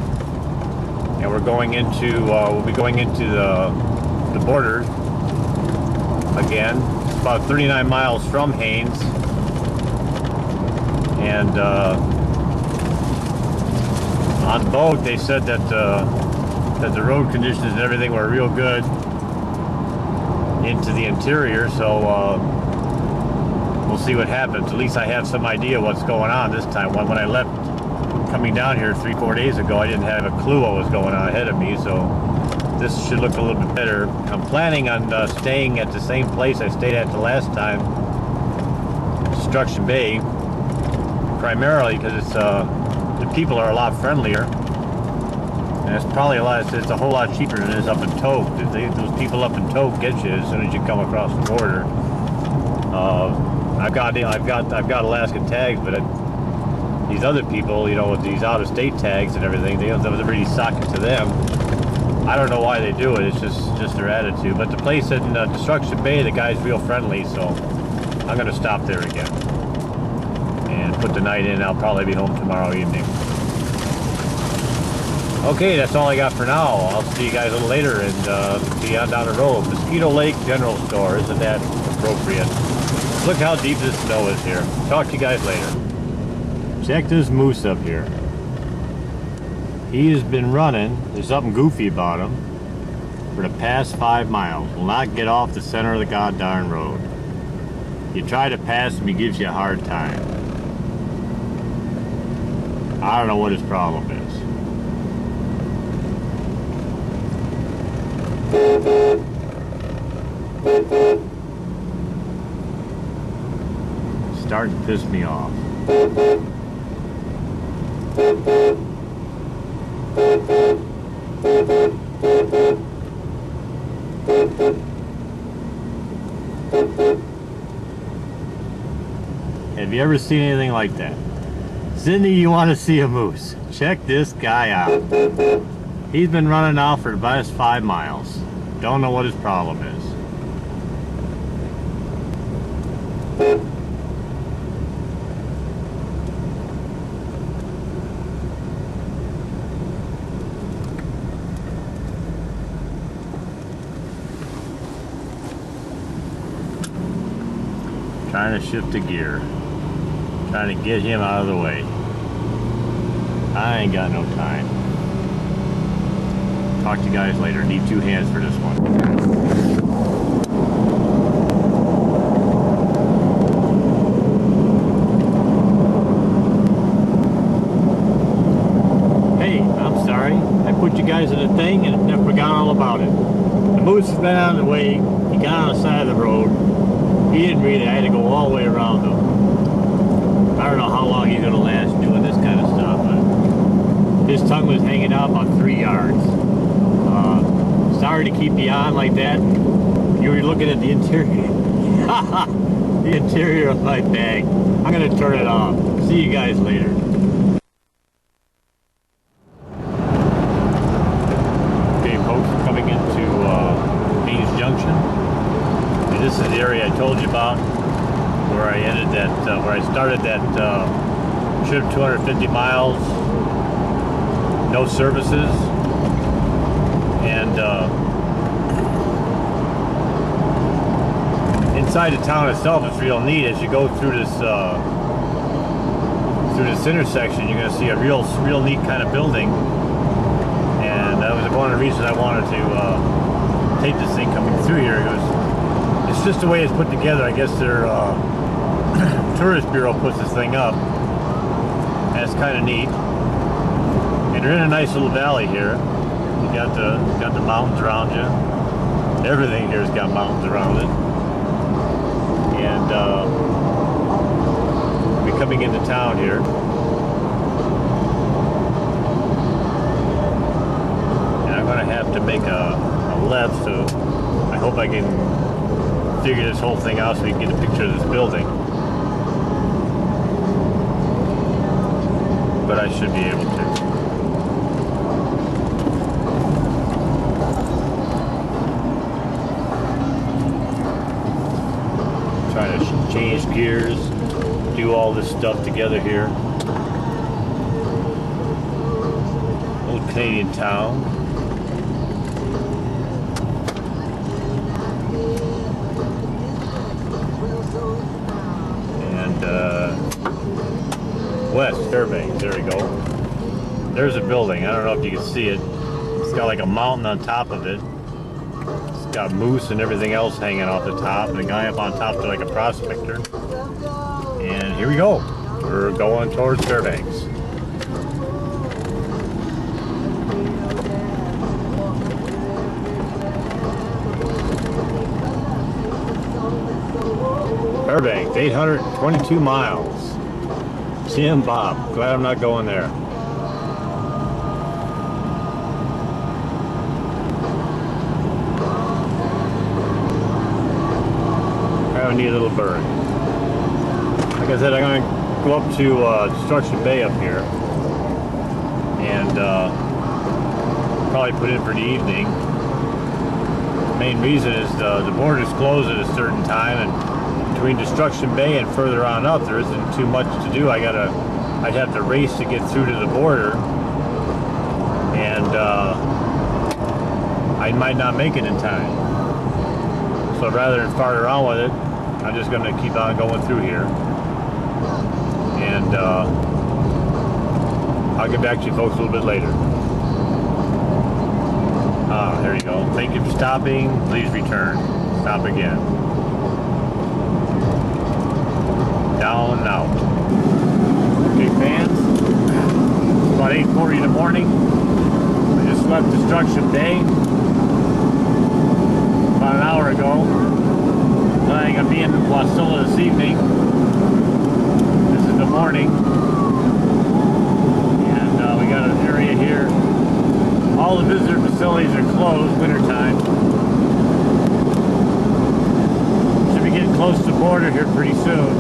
and we're going into we'll be going into the border again. It's about 39 miles from Haines, and on the boat they said that the road conditions and everything were real good into the interior, so we'll see what happens. At least I have some idea what's going on this time. When I left coming down here 3-4 days ago, I didn't have a clue what was going on ahead of me, so this should look a little bit better. I'm planning on staying at the same place I stayed at the last time, Destruction Bay, primarily because it's the people are a lot friendlier, and it's probably it's a whole lot cheaper than it is up in Toke. Those people up in Toke get you as soon as you come across the border. I've got Alaskan tags, but these other people, you know, with these out-of-state tags and everything, they don't really sock it to them. I don't know why they do it. It's just their attitude. But the place in Destruction Bay, the guy's real friendly, so I'm going to stop there again and put the night in. I'll probably be home tomorrow evening. Okay, that's all I got for now. I'll see you guys a little later and be on down the road. Mosquito Lake General Store, isn't that appropriate? Look how deep this snow is here. Talk to you guys later. Check this moose up here. He has been running, there's something goofy about him, for the past 5 miles. Will not get off the center of the goddamn road. You try to pass him, he gives you a hard time. I don't know what his problem is. Starting to piss me off. Have you ever seen anything like that? Sydney, you want to see a moose? Check this guy out. He's been running now for the past 5 miles. Don't know what his problem is. Trying to shift the gear. Trying to get him out of the way. I ain't got no time. Talk to you guys later. Need 2 hands for this one. Hey, I'm sorry. I put you guys in a thing and I forgot all about it. The moose has been out of the way. He got on the side of the road. He didn't read it. I had to go all the way around him. I don't know how long he's going to last doing this kind of stuff, but his tongue was hanging out about 3 yards. Sorry to keep you on like that. You were looking at the interior. the interior of my bag. I'm gonna turn it off. See you guys later. Okay, folks, coming into Haynes Junction. And this is the area I told you about, where I ended that, where I started that trip, 250 miles, no services, and inside the town itself, it's real neat. As you go through this intersection, you're going to see a real neat kind of building, and that was one of the reasons I wanted to take this thing coming through here. It's just the way it's put together. I guess their tourist bureau puts this thing up, and it's kind of neat. And you're in a nice little valley here. You got the mountains around you. Everything here's got mountains around it. And we're coming into town here. And I'm going to have to make a left, so I hope I can figure this whole thing out so we can get a picture of this building. But I should be able to. Trying to change gears, do all this stuff together here. Old Canadian town. And West Fairbanks, there we go. There's a building, I don't know if you can see it. It's got like a mountain on top of it. Got moose and everything else hanging off the top, and a guy up on top to like a prospector. And here we go. We're going towards Fairbanks. Fairbanks, 822 miles. Jim Bob, glad I'm not going there. A neat little bird. Like I said, I'm going to go up to Destruction Bay up here and probably put in for the evening. The main reason is the border's closed at a certain time, and between Destruction Bay and further on up there isn't too much to do. I'd have to race to get through to the border, and I might not make it in time. So rather than fart around with it, I'm just going to keep on going through here, and I'll get back to you folks a little bit later. There you go. Thank you for stopping. Please return. Stop again. Down and out. Okay, fans. It's about 8:40 in the morning. I just left Destruction Bay about an hour ago. Planning on being in Wasilla this evening. This is the morning, and we got an area here. All the visitor facilities are closed wintertime. Should be getting close to the border here pretty soon.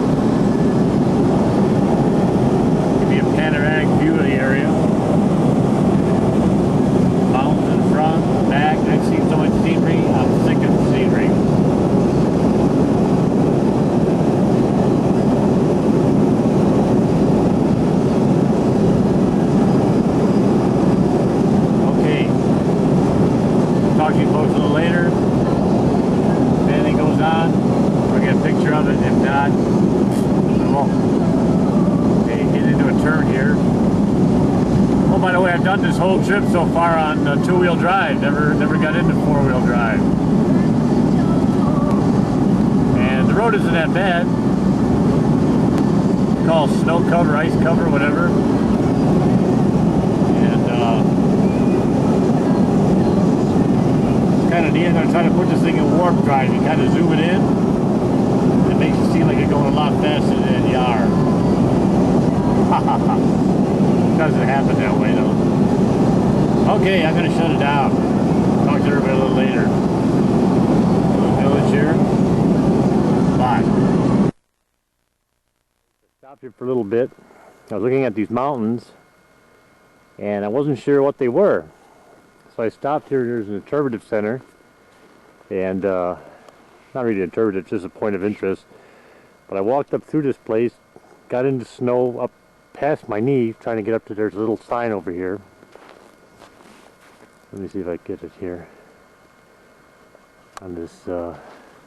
Give me a panoramic view of the area. Mountains in front, back. I've seen so much scenery. I'm sick of the scenery. Talk to you folks a little later. If anything goes on, I'll get a picture of it. If not, I won't. Okay, get into a turn here. Oh, by the way, I've done this whole trip so far on two-wheel drive. Never got into four-wheel drive. And the road isn't that bad. It's called snow cover, ice cover, whatever. Kind of neat. I'm going to try to put this thing in warp drive. You kind of zoom it in. It makes it seem like you're going a lot faster than you are. Doesn't happen that way though. Okay, I'm going to shut it down. Talk to everybody a little later. Little village here. spot. Stopped here for a little bit. I was looking at these mountains and I wasn't sure what they were. So I stopped here. There's an interpretive center, and not really interpretive, just a point of interest. But I walked up through this place, got into snow up past my knee, trying to get up to, there's a little sign over here. Let me see if I get it here on this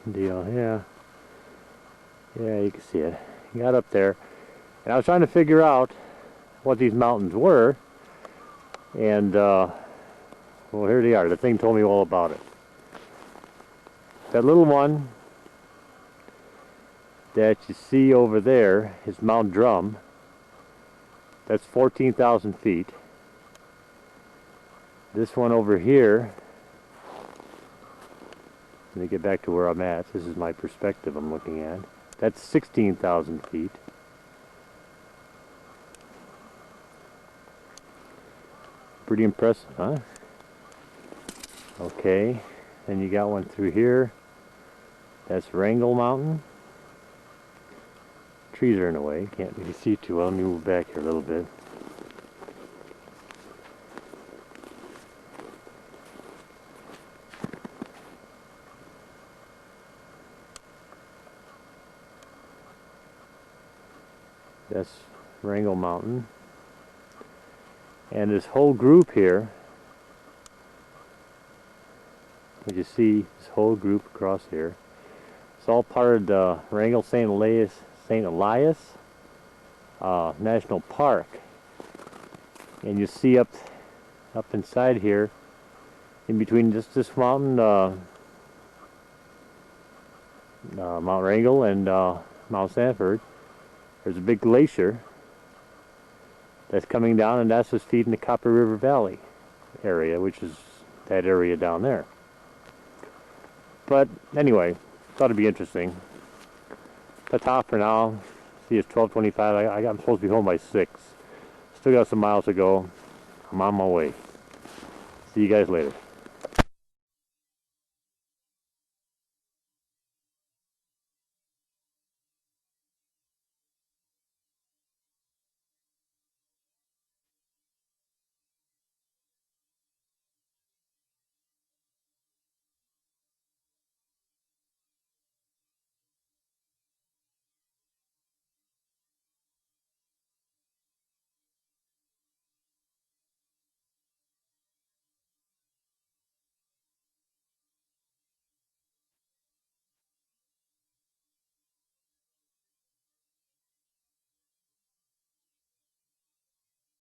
deal. Yeah, you can see it. Got up there, and I was trying to figure out what these mountains were, and well, here they are. The thing told me all about it. That little one that you see over there is Mount Drum. That's 14,000 feet. This one over here, let me get back to where I'm at. This is my perspective I'm looking at. That's 16,000 feet. Pretty impressive, huh? Okay, then you got one through here. That's Wrangell Mountain. Trees are in the way, can't really see too well. Let me move back here a little bit. That's Wrangell Mountain. And this whole group here, as you see, this whole group across here, it's all part of the Wrangell St. Elias National Park. And you see up inside here, in between just this mountain, Mount Wrangell and Mount Sanford, there's a big glacier that's coming down, and that's what's feeding the Copper River Valley area, which is that area down there. But anyway, thought it'd be interesting. Ta-ta for now. See, it's 12:25. I'm supposed to be home by 6. Still got some miles to go. I'm on my way. See you guys later.